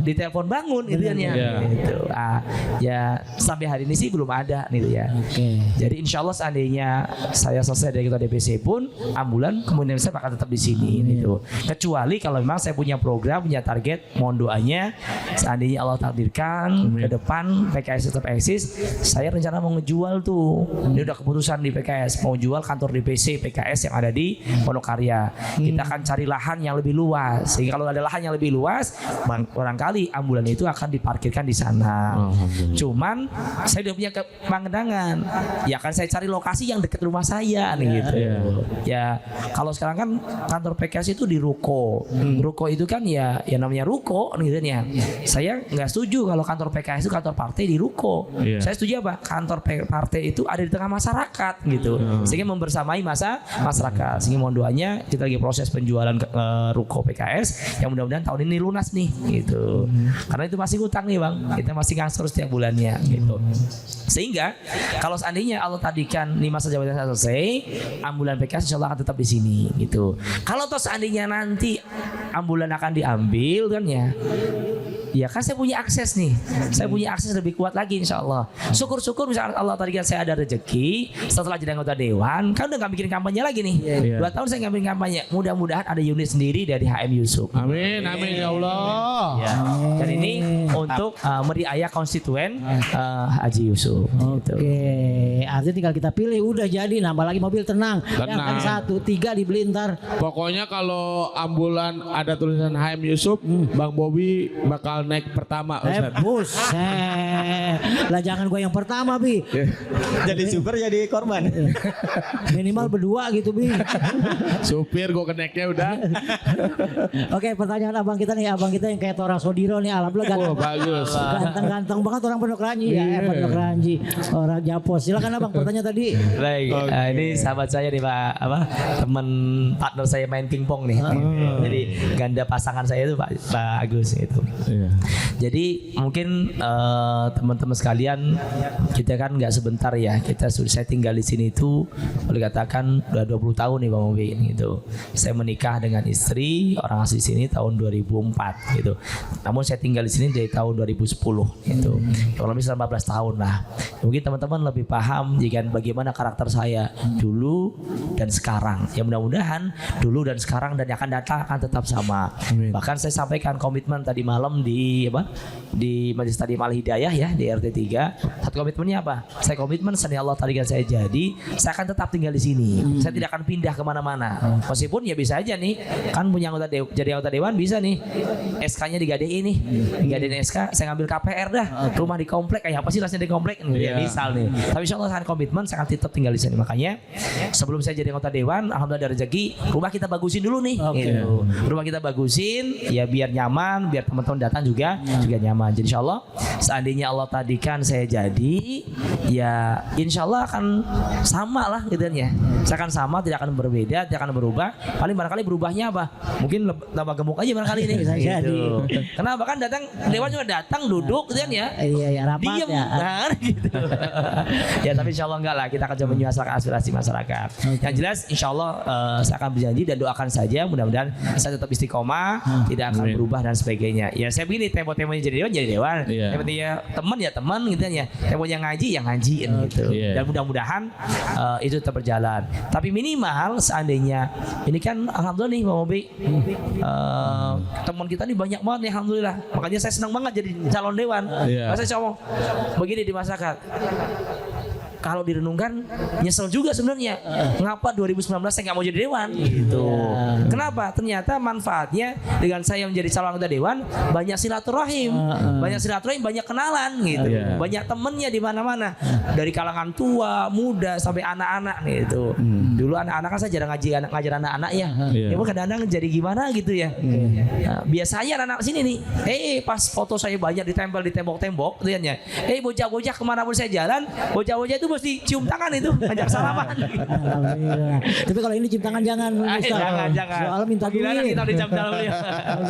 ditelepon bangun gitu kan ya. Gitu. Ya sampai hari ini sih belum ada gitu ya. Jadi insya Allah seandainya saya selesai dari ketua DPC pun ambulan kemudian saya bakal tetap di sini gitu. Kecuali kalau memang saya punya program, punya target, mohon doanya seandainya Allah takdirkan ke depan PKS tetap eksis, saya rencana mau ngejual tuh. Ini udah keputusan di PKS mau jual kantor DPC PKS yang ada di Pondokarya. Kita akan cari lahan yang lebih luas. Sehingga kalau ada lahan yang lebih luas, barangkali ambulan itu akan diparkirkan di sana. Cuman saya udah punya pandangan. Ya kan saya cari lokasi yang dekat rumah saya nih gitu. Ya kalau sekarang kan kantor PKS itu di ruko. Ruko itu kan ya namanya ruko gitu ya. Saya nggak setuju kalau kantor PKS itu kantor partai di ruko. Saya setuju apa? Kantor partai itu ada di tengah masyarakat gitu. Sehingga membersamai masyarakat. Sehingga mohon doanya kita lagi proses penjualan ruko PKS yang mudah-mudahan tahun ini lunas nih gitu. Karena itu masih utang nih Bang. Kita masih ngangsur setiap bulannya gitu. Sehingga kalau seandainya Allah tadikan nih masa jabatan saya selesai, ambulan PKS insya Allah akan tetap di sini gitu. Kalau toh seandainya nanti ambulan akan diambil kan ya kan saya punya akses nih. Saya punya akses lebih kuat lagi insya Allah. Syukur-syukur misalnya Allah tadikan saya ada rezeki setelah jadi anggota dewan, kan udah gak bikin kampanye lagi nih. 2 tahun saya gak bikin kampanye. Mudah-mudahan ada unit sendiri dari HM Yusuf. Amin, amin ya Allah. Ya. Dan ini untuk meriayah konstituen Haji Yusuf. Artinya tinggal kita pilih, udah jadi, nambah lagi mobil, tenang. Yang kan 1, 3 dibeli ntar. Pokoknya kalau ambulan ada tulisan HM Yusuf, Bang Bobi bakal naik pertama. Buset. Lah jangan gue yang pertama Bi. Jadi super jadi korban. Minimal berdua gitu Bi. Supir gue kenaiknya udah. Oke, pertanyaan abang kita nih, abang kita yang kayak Tora Sodiro nih, alhamdulillah ganteng. Bagus. Ganteng banget orang Pondok Ranji ya, Pondok Ranji. Orang Japos. Silakan abang pertanyaan tadi. Baik, ini sahabat saya nih Pak, teman partner saya main pingpong nih. Jadi ganda pasangan saya itu Pak Agus gitu. Jadi mungkin teman-teman sekalian, kita kan nggak sebentar ya. Saya tinggal di sini itu boleh katakan udah 20 tahun nih Bang Bobi gitu. Saya menikah dengan istri orang asli sini tahun 2004 gitu. Namun saya tinggal di sini dari tahun 2010 gitu. Kurang lebih 15 tahun lah. Mungkin teman-teman lebih paham jika bagaimana karakter saya dulu dan sekarang. Ya mudah-mudahan dulu dan sekarang dan yang akan datang akan tetap sama. Bahkan saya sampaikan komitmen tadi malam di Majelis Taklim Al Hidayah ya di RT 3. Satu komitmennya apa? Saya komitmen seni Allah tadikan saya jadi, saya akan tetap tinggal di sini. Saya tidak akan pindah kemana-mana. Meskipun ya bisa aja nih, kan punya jadi anggota dewan bisa nih. SK-nya digadein nih, digadein SK, saya ngambil KPR dah, rumah di komplek, kayak apa sih rasanya di komplek? Misal nih. Tapi insya Allah saya komitmen, saya akan tetap tinggal di sini. Makanya sebelum saya jadi anggota dewan, alhamdulillah ada rezeki, rumah kita bagusin dulu nih. Gitu. Rumah kita bagusin, ya biar nyaman, biar teman-teman datang juga nyaman. Jadi insya Allah seandainya Allah tadikan saya jadi, ya insya Allah akan sama lah gitu ya. Saya akan sama, tidak akan berbeda, tidak akan berubah. Paling barangkali berubahnya apa? Mungkin tambah gemuk aja barangkali ini. Bisa jadi. Gitu. Kenapa kan datang dewan juga datang duduk gitu kan ya? Iya, rapat Diem, ya. kan, gitu. Ya tapi insya Allah enggak lah, kita akan coba menyuarakan aspirasi masyarakat. Yang jelas insya Allah saya akan berjanji dan doakan saja mudah-mudahan saya tetap istiqomah, tidak akan berubah dan sebagainya. Ya saya begini, tempo-temponya jadi dewan, temponya teman ya teman gitu ya, temponya ngaji ya ngaji gitu. Dan mudah-mudahan itu tetap berjalan. Tapi minimal seandainya ini kan alhamdulillah nih Bang Obi, teman kita nih banyak banget nih alhamdulillah. Makanya saya senang banget jadi calon dewan. Saya ngomong begini di masyarakat. Kalau direnungkan nyesel juga sebenarnya. Ngapa 2019 saya nggak mau jadi dewan gitu. Kenapa? Ternyata manfaatnya dengan saya menjadi calon anggota dewan banyak silaturahim, banyak kenalan gitu. Banyak temennya di mana-mana. Dari kalangan tua, muda sampai anak-anak gitu. Dulu anak-anak kan saya jarang ngajar anak-anak ya. Ya kadang-kadang jadi gimana gitu ya. Nah, biasanya anak-anak sini nih, pas foto saya banyak ditempel di tembok-tembok, lihatnya. Bocah-bocah kemana pun saya jalan, bocah-bocah itu mesti cium tangan itu, ngajak salaman. Alhamdulillah. Tapi kalau ini cium tangan jangan. Jangan. Soalnya minta duit. Kita dicam dalam dia.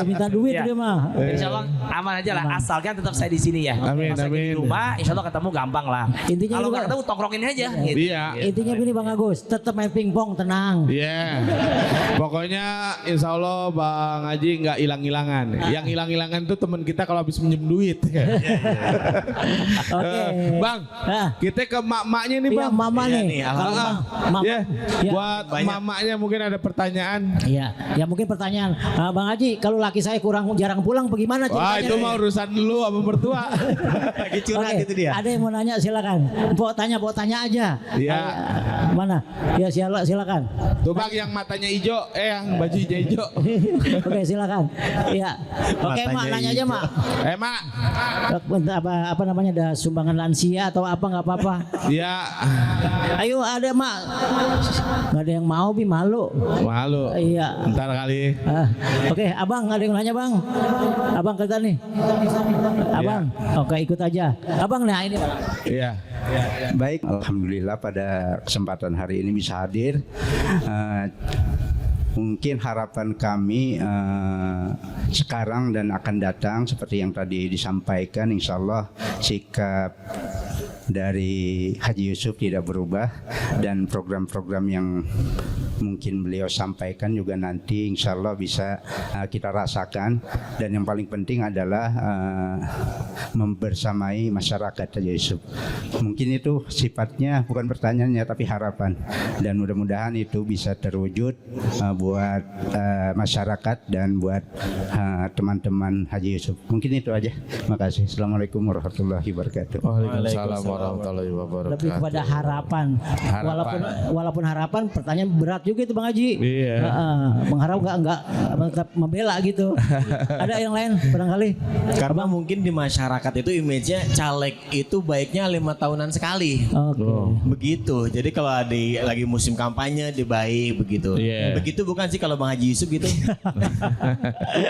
Minta duit dia mah. Insya Allah aman aja lah, asalkan tetap saya di sini ya. Amin. Di rumah, insya Allah ketemu gampang lah. Intinya kalau nggak ketemu tongkrokin aja. Gitu. Iya. Intinya gini Bang Agus, tetap main pingpong tenang. Pokoknya insya Allah Bang Haji nggak hilang-hilangan. Yang hilang-hilangan itu teman kita kalau habis minjem duit. Oke. Bang, kita ke mak-maknya nih Bang. Mama nih. Buat mamanya mungkin ada pertanyaan. Ya mungkin pertanyaan. Bang Haji, kalau laki saya jarang pulang bagaimana ceritanya? Wah, itu mah urusan dulu sama mertua. Lagi curhat itu dia. Ada yang mau nanya silakan. Mau tanya aja. Iya. Mana? Ya silakan. Tuh Bang yang matanya hijau, yang baju hijau. Oke, silakan. Iya. Oke, Mak, nanya aja, Mak. Mak. Apa namanya, ada sumbangan lansia atau apa, nggak apa-apa. Iya. Ayo ada Mak. Nggak ada yang mau, malu. Malu. Iya. Ntar kali. Oke, Abang ada yang nanya Bang. Abang kata nih. Abang. Oke, ikut aja. Abang nah ini. Iya. Baik, alhamdulillah pada kesempatan hari ini bisa hadir. Mungkin harapan kami sekarang dan akan datang seperti yang tadi disampaikan, insya Allah sikap dari Haji Yusuf tidak berubah dan program-program yang mungkin beliau sampaikan juga nanti insya Allah bisa kita rasakan, dan yang paling penting adalah membersamai masyarakat Haji Yusuf. Mungkin itu sifatnya bukan pertanyaannya tapi harapan, dan mudah-mudahan itu bisa terwujud buat masyarakat dan buat teman-teman Haji Yusuf. Mungkin itu aja. Makasih. Assalamualaikum warahmatullahi wabarakatuh. Waalaikumsalam warahmatullahi wabarakatuh. Lebih kepada harapan. Walaupun harapan pertanyaan berat juga itu Bang Haji. Iya. Mengharap enggak tetap membela gitu. Ada yang lain barangkali? Karena mungkin di masyarakat itu image-nya caleg itu baiknya 5 tahunan sekali. Begitu. Jadi kalau ada lagi musim kampanye dia baik begitu. Begitu bukan sih kalau Bang Haji Yusuf gitu?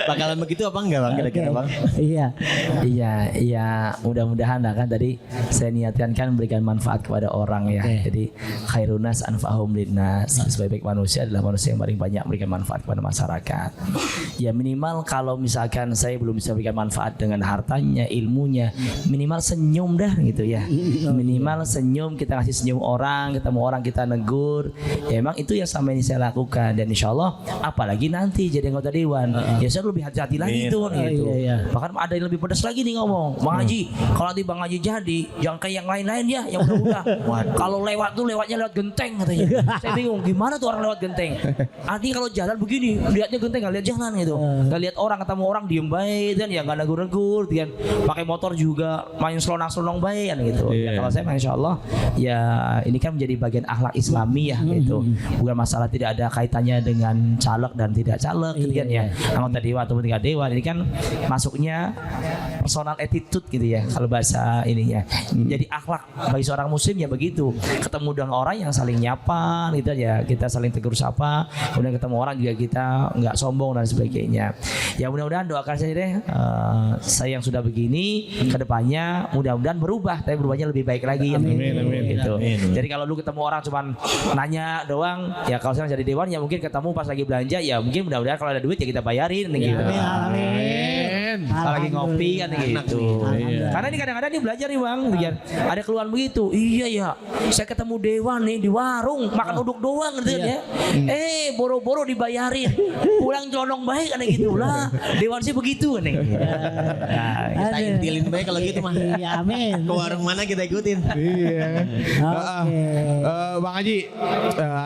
Bakalan begitu apa enggak Bang kira-kira Bang? Iya, mudah-mudahan lah kan tadi saya niatkan kan memberikan manfaat kepada orang ya. Jadi khairunas anfa'hum linnas. Sebaik-baik manusia adalah manusia yang paling banyak memberikan manfaat kepada masyarakat. Ya minimal kalau misalkan saya belum bisa berikan manfaat dengan hartanya, ilmunya, minimal senyum dah gitu ya. Minimal senyum, kita kasih senyum orang, ketemu orang kita negur. Ya emang itu yang selama ini saya lakukan, dan insya Allah apalagi nanti jadi anggota dewan, ya saya lebih hati-hati lagi tuh gitu. Bahkan ada yang lebih pedas lagi nih ngomong, Bang Haji, kalau nanti Bang Haji jadi jangan kayak yang lain-lain ya, yang udah-udah. Kalau lewat tuh lewatnya lewat genteng katanya. Saya bingung gimana tuh orang lewat genteng. Artinya kalau jalan begini lihatnya genteng, nggak lihat jalan gitu, nggak lihat orang, ketemu orang diem baik dan ya nggak negur-negur, kan pakai motor juga main selonang-selonong baik kan gitu. Ya, kalau saya insya Allah ya ini kan menjadi bagian akhlak Islami ya gitu, bukan masalah tidak ada kaitannya dengan caleg dan tidak caleg gitu kan ya, anggota dewan atau tidak dewan, ini kan masuknya personal attitude gitu ya kalau bahasa ininya. Jadi akhlak bagi seorang muslim ya begitu, ketemu dengan orang yang saling nyapa gitu ya, kita saling saling tegur sapa, kemudian ketemu orang juga kita nggak sombong dan sebagainya. Ya mudah-mudahan doakan saja deh, saya yang sudah begini kedepannya mudah-mudahan berubah, tapi berubahnya lebih baik lagi. Amin, amin. Gitu. Amin. Jadi kalau lu ketemu orang cuman nanya doang, ya kalau saya jadi dewan ya mungkin ketemu pas lagi belanja ya mungkin mudah-mudahan kalau ada duit ya kita bayarin gitu. Amin. Kalau lagi ngopi kan gitu. Karena ini kadang-kadang dia belajar nih Bang, ada keluhan begitu. Iya ya, saya ketemu dewan nih di warung makan uduk doang gitu ya. Boro-boro dibayarin, pulang celonong baik kan gitu lah. Dewan sih begitu nih. Nah, kita intilin baik kalau gitu mah. Iya, amin. Ke warung mana kita ikutin. Iya. Bang Haji,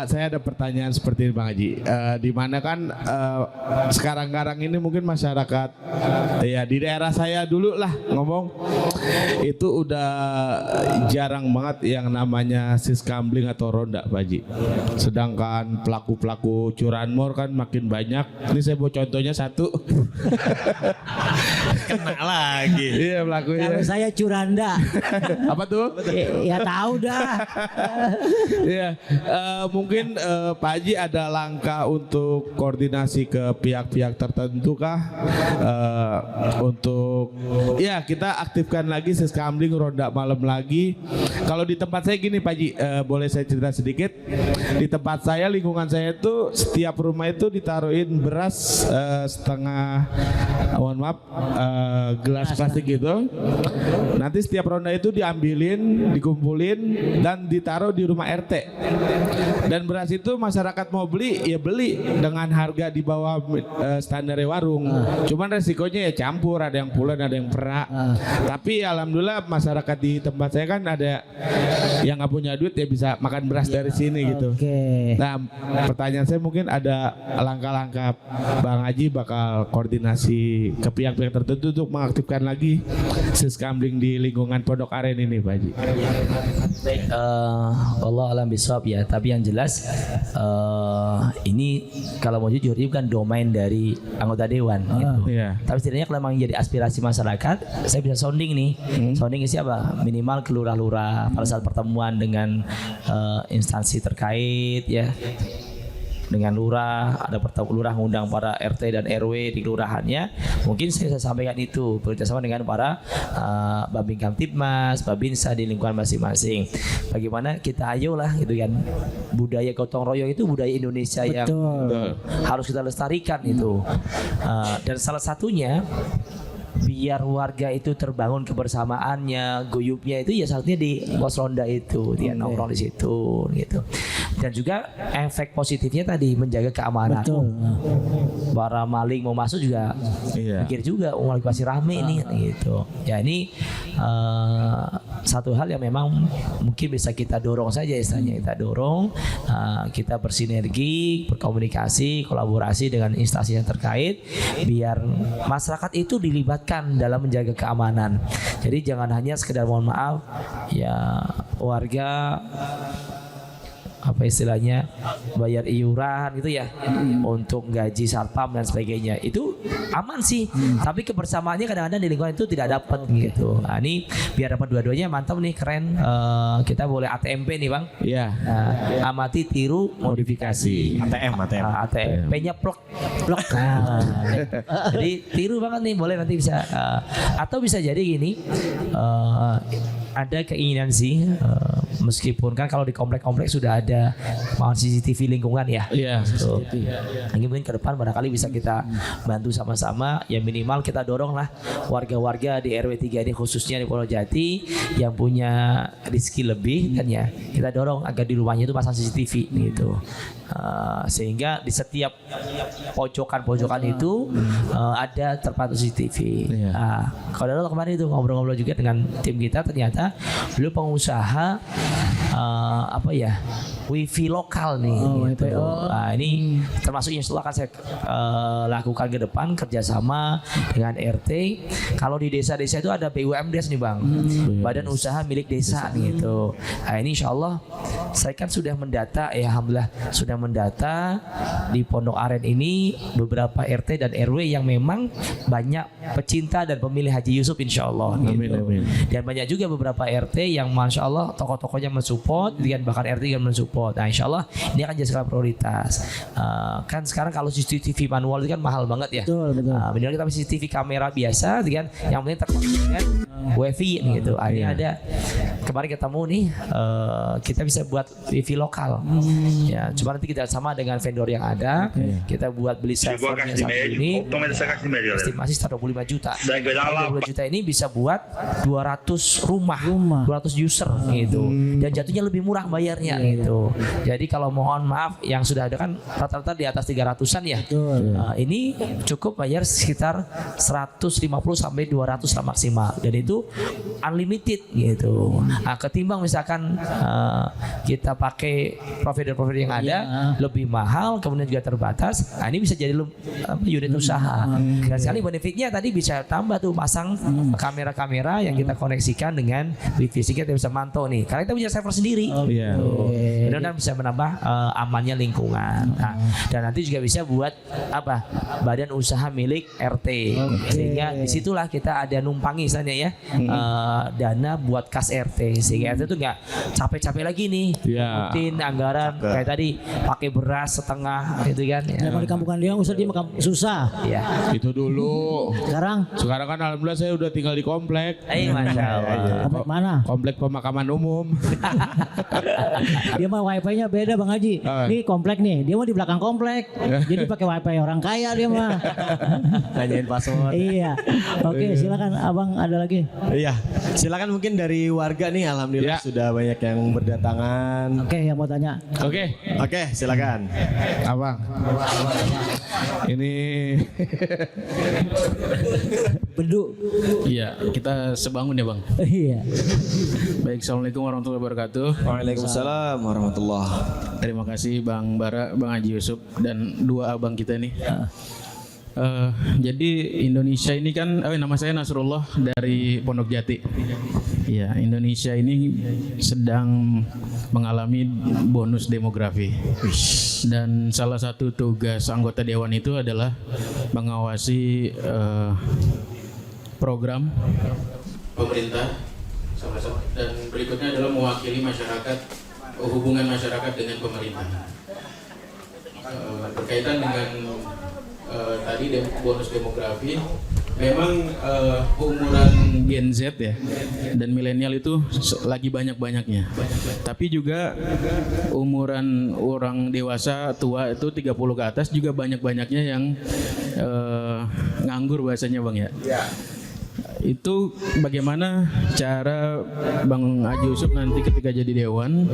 saya ada pertanyaan seperti ini Bang Haji. Di mana kan sekarang-karang ini mungkin masyarakat ya di daerah saya dulu lah ngomong itu udah jarang banget yang namanya siskambling atau ronda Pak Haji. Sedangkan pelaku-pelaku curanmor kan makin banyak. Ini saya bawa contohnya satu. Kena lagi. Iya pelakunya. Kalau saya curanda. Apa tuh? Ya tahu dah. Iya, mungkin Pak Haji ada langkah untuk koordinasi ke pihak-pihak tertentu kah untuk ya kita aktifkan lagi siskambling ronda malam lagi. Kalau di tempat saya gini Pak Haji, boleh saya cerita sedikit? Di tempat saya, lingkungan saya itu setiap rumah itu ditaruhin beras setengah, mohon maaf, gelas plastik gitu. Nanti setiap ronda itu diambilin, dikumpulin dan ditaruh di rumah RT. Dan beras itu masyarakat mau beli ya beli dengan harga di bawah standar warung. Cuman resikonya ya campur, ada yang pulen, ada yang perak. Tapi alhamdulillah masyarakat di tempat saya kan ada yang nggak punya duit ya bisa makan beras dari sini gitu. Nah, pertanyaan saya mungkin ada langkah-langkah Bang Haji bakal koordinasi ke pihak-pihak tertentu untuk mengaktifkan lagi siskambling di lingkungan Pondok Aren ini Pak Haji. Baik, Allah alam bisawab ya. Tapi yang jelas ini kalau mau jujur ini bukan domain dari anggota dewan. Gitu. Tapi setidaknya kalau memang jadi aspirasi masyarakat, saya bisa sounding nih. Sounding siapa? Minimal ke lurah-lurah pada saat pertemuan dengan instansi terkait ya. Dengan lurah, ada lurah ngundang para RT dan RW di kelurahannya, mungkin saya sampaikan itu bekerjasama dengan para Babin Kamtibmas, Babinsa di lingkungan masing-masing. Bagaimana kita ayolah gitu kan, budaya gotong royong itu budaya Indonesia yang harus kita lestarikan itu. Dan salah satunya biar warga itu terbangun kebersamaannya, guyupnya itu ya satunya di pos ronda itu, dia nongkrong di situ gitu. Dan juga efek positifnya tadi menjaga keamanan. Para maling mau masuk juga pikir juga masih rame nih gitu. Ya ini satu hal yang memang mungkin bisa kita dorong saja istilahnya, kita dorong, kita bersinergi, berkomunikasi, kolaborasi dengan instansi yang terkait biar masyarakat itu dilibatkan dalam menjaga keamanan. Jadi jangan hanya sekedar mohon maaf ya warga apa istilahnya bayar iuran gitu ya untuk gaji satpam dan sebagainya, itu aman sih, tapi kebersamaannya kadang-kadang di lingkungan itu tidak dapat gitu. Nah, ini biar dapat dua-duanya mantap nih, keren. Kita boleh ATMP nih Bang. Iya. Amati, tiru, modifikasi. ATMP-nya plek. Jadi tiru banget nih, boleh nanti bisa atau bisa jadi gini, ada keinginan sih meskipun kan kalau di komplek-komplek sudah ada CCTV lingkungan ya. Iya. So, mungkin ke depan barangkali bisa kita bantu sama-sama. Ya minimal kita dorong lah warga-warga di RW 3 ini khususnya di Wonojati yang punya rezeki lebih kan ya. Kita dorong agar di rumahnya itu pasang CCTV gitu. Sehingga di setiap pojokan-pojokan itu ada terpantau CCTV. Kalau dulu kemarin itu ngobrol-ngobrol juga dengan tim kita, ternyata beliau pengusaha apa ya wifi lokal nih gitu. Nah, ini termasuk yang akan saya lakukan ke depan kerjasama dengan RT. Kalau di desa-desa itu ada BUMDes nih Bang, Badan Usaha Milik Desa gitu. Nah, ini insya Allah saya kan sudah mendata ya, alhamdulillah sudah mendata di Pondok Aren ini beberapa RT dan RW yang memang banyak pecinta dan pemilih Haji Yusuf insya Allah gitu. Dan banyak juga beberapa RT yang masya Allah tokoh-tokohnya mensupport, dan bahkan RT yang mensupport tripod. Nah, insya Allah ini akan jadi skala prioritas. Kan sekarang kalau CCTV manual itu kan mahal banget ya. Betul. Minimal kita CCTV kamera biasa, gitu kan, yang penting terkoneksi dengan WiFi gitu. Ini ada kemarin ketemu nih, kita bisa buat WiFi lokal. Ya, cuma nanti kita sama dengan vendor yang ada, kita buat beli servernya satu ini, estimasi 125 juta. 125 juta ini bisa buat 200 rumah, 200 user gitu. Dan jatuhnya lebih murah bayarnya gitu. Jadi kalau mohon maaf yang sudah ada kan rata-rata di atas 300-an ya. Ini cukup bayar sekitar 150 sampai 200 lah maksimal. Dan itu unlimited gitu. Nah, ketimbang misalkan kita pakai provider-provider yang ada lebih mahal, kemudian juga terbatas. Nah, ini bisa jadi unit usaha. Dan sekali benefitnya tadi bisa tambah tuh pasang kamera-kamera yang kita koneksikan dengan WiFi, sehingga kita bisa mantau nih. Karena kita punya server sendiri. Dan bisa menambah amannya lingkungan. Nah, dan nanti juga bisa buat apa? Badan usaha milik RT. Sehingga disitulah kita ada numpangi misalnya ya, dana buat kas RT, sehingga RT itu nggak capek-capek lagi nih rutin anggaran kayak tadi pakai beras setengah gitu kan ya. Kalau di kampungan dia usah dia susah ya. Itu dulu. Sekarang kan alhamdulillah saya udah tinggal di komplek. Masya Allah. Komplek mana? Komplek pemakaman umum. Dia mah wifi-nya beda Bang Haji. Ini komplek nih, dia mah di belakang komplek. Jadi pakai wifi orang kaya dia mah. Tanyain password. Iya. Oke, silakan Abang, ada lagi. Iya, silakan mungkin dari warga nih, alhamdulillah sudah banyak yang berdatangan. Oke, yang mau tanya. Oke, silakan. Abang. Ini Bedu. Iya, kita sebangun ya Bang. Iya. Baik, assalamualaikum warahmatullahi wabarakatuh. Waalaikumsalam warahmatullahi. Terima kasih Bang Bara, Bang Haji Yusuf dan dua abang kita nih. Jadi Indonesia ini kan, nama saya Nasrullah dari Pondok Jati. Ya, Indonesia ini sedang mengalami bonus demografi. Dan salah satu tugas anggota dewan itu adalah mengawasi program pemerintah sama-sama. Dan berikutnya adalah mewakili masyarakat, hubungan masyarakat dengan pemerintah. Berkaitan dengan tadi bonus demografi, memang umuran Gen Z ya dan milenial itu lagi banyak-banyaknya. Tapi juga umuran orang dewasa tua itu 30 ke atas juga banyak-banyaknya yang nganggur bahasanya Bang ya. Itu bagaimana cara Bang Haji Yusuf nanti ketika jadi dewan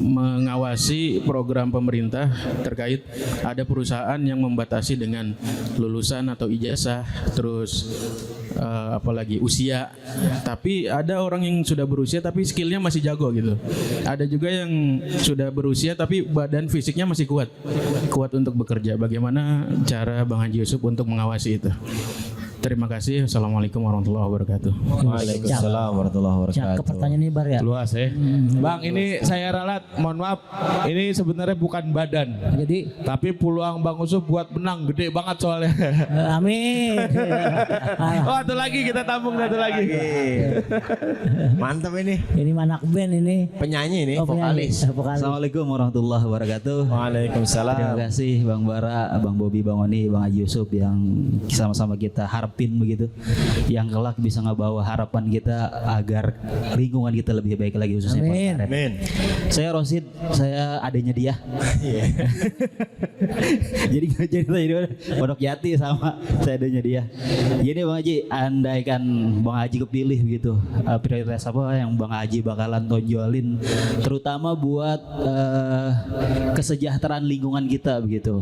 mengawasi program pemerintah terkait ada perusahaan yang membatasi dengan lulusan atau ijazah, terus apalagi usia, tapi ada orang yang sudah berusia tapi skillnya masih jago gitu. Ada juga yang sudah berusia tapi badan fisiknya masih kuat untuk bekerja. Bagaimana cara Bang Haji Yusuf untuk mengawasi itu? Terima kasih. Assalamualaikum warahmatullahi wabarakatuh. Waalaikumsalam warahmatullahi wabarakatuh. Pertanyaan ini Bar ya. Luas ya. Bang, ini saya ralat, mohon maaf, ini sebenarnya bukan badan. Jadi tapi peluang Bang Yusuf buat menang gede banget soalnya. Amin. Satu lagi kita tampung satu lagi. Mantap ini. Ini anak band ini. Penyanyi ini, vokalis. Assalamualaikum warahmatullahi wabarakatuh. Waalaikumsalam. Terima kasih Bang Bara, Bang Bobi, Bang Oni, Bang Haji Yusuf yang sama-sama kita harapin begitu, yang kelak bisa ngebawa harapan kita agar lingkungan kita lebih baik lagi khususnya Pak. Amin. Saya Rosid, saya adanya dia. Jadi nggak jadi Pondok Jati sama saya adanya dia. Jadi Bang Haji, andaikan Bang Haji kepilih begitu, prioritas apa yang Bang Haji bakalan tonjolin, terutama buat kesejahteraan lingkungan kita begitu.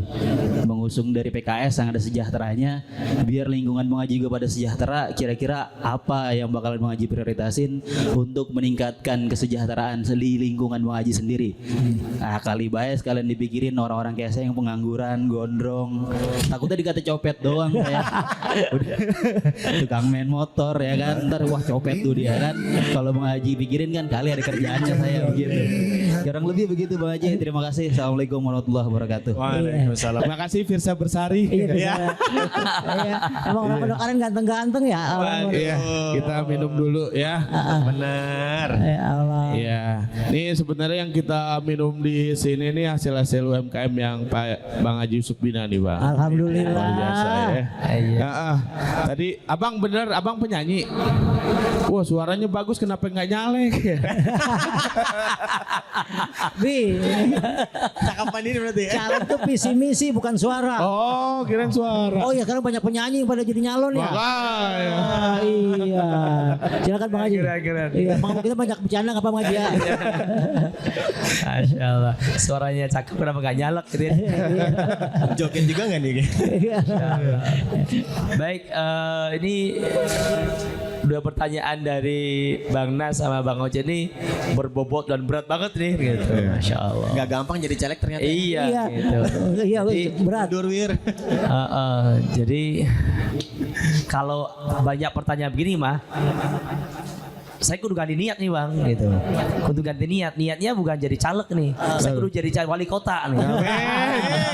Mengusung dari PKS yang ada sejahteranya, biar lingkungan Bang Haji juga pada sejahtera. Kira-kira apa yang bakalan Bang Haji prioritasin untuk meningkatkan kesejahteraan di lingkungan Bang Haji sendiri? Nah, kali baik sekalian dipikirin orang-orang kayak saya yang pengangguran, gondrong. Takutnya dikata copet doang saya. Udah, tukang main motor ya kan. Ntar wah copet tuh dia kan. Kalau Bang Haji pikirin kan kali ada kerjaannya saya begitu. Kurang lebih begitu Bang Haji. Terima kasih. Assalamualaikum warahmatullahi wabarakatuh. Waalaikumsalam. Terima kasih Firsa Bersari. Iya. Emang orang Pondokaren ganteng-ganteng ya. Iya, kita minum dulu ya. Benar. Ya Allah. Iya. Ini sebenarnya yang kita minum di sini nih hasil UMKM yang Pak Bang Haji Yusuf bina nih, Bang. Alhamdulillah. Luar biasa ya. Tadi Abang bener, Abang penyanyi. Wah, suaranya bagus, kenapa nggak nyalek? Bi, Cakapan ini berarti ya. caleg tuh visi misi bukan suara. Oh, kirain suara. Oh iya, sekarang banyak penyanyi yang pada jadi nyalon ya. Makanya. Iya. Silakan Bang Haji. Kira-kira. Iya, Bang, kita banyak bercanda nggak Bang Haji ya? Masya Allah. Suaranya cakep kenapa gak nyalek gitu ya. Joget juga nggak nih? Iya. Baik, ini dua pertanyaan dari Bang Nas sama Bang Oce ini berbobot dan berat banget nih gitu. Masya Allah. Gak gampang jadi caleg ternyata. Iya, Iya. gitu. Iya, berat. Durwir. Jadi kalau banyak pertanyaan begini mah, saya kudu ganti niat nih Bang gitu. Kudu ganti niat. Niatnya bukan jadi caleg nih. Saya kudu jadi wali kota nih.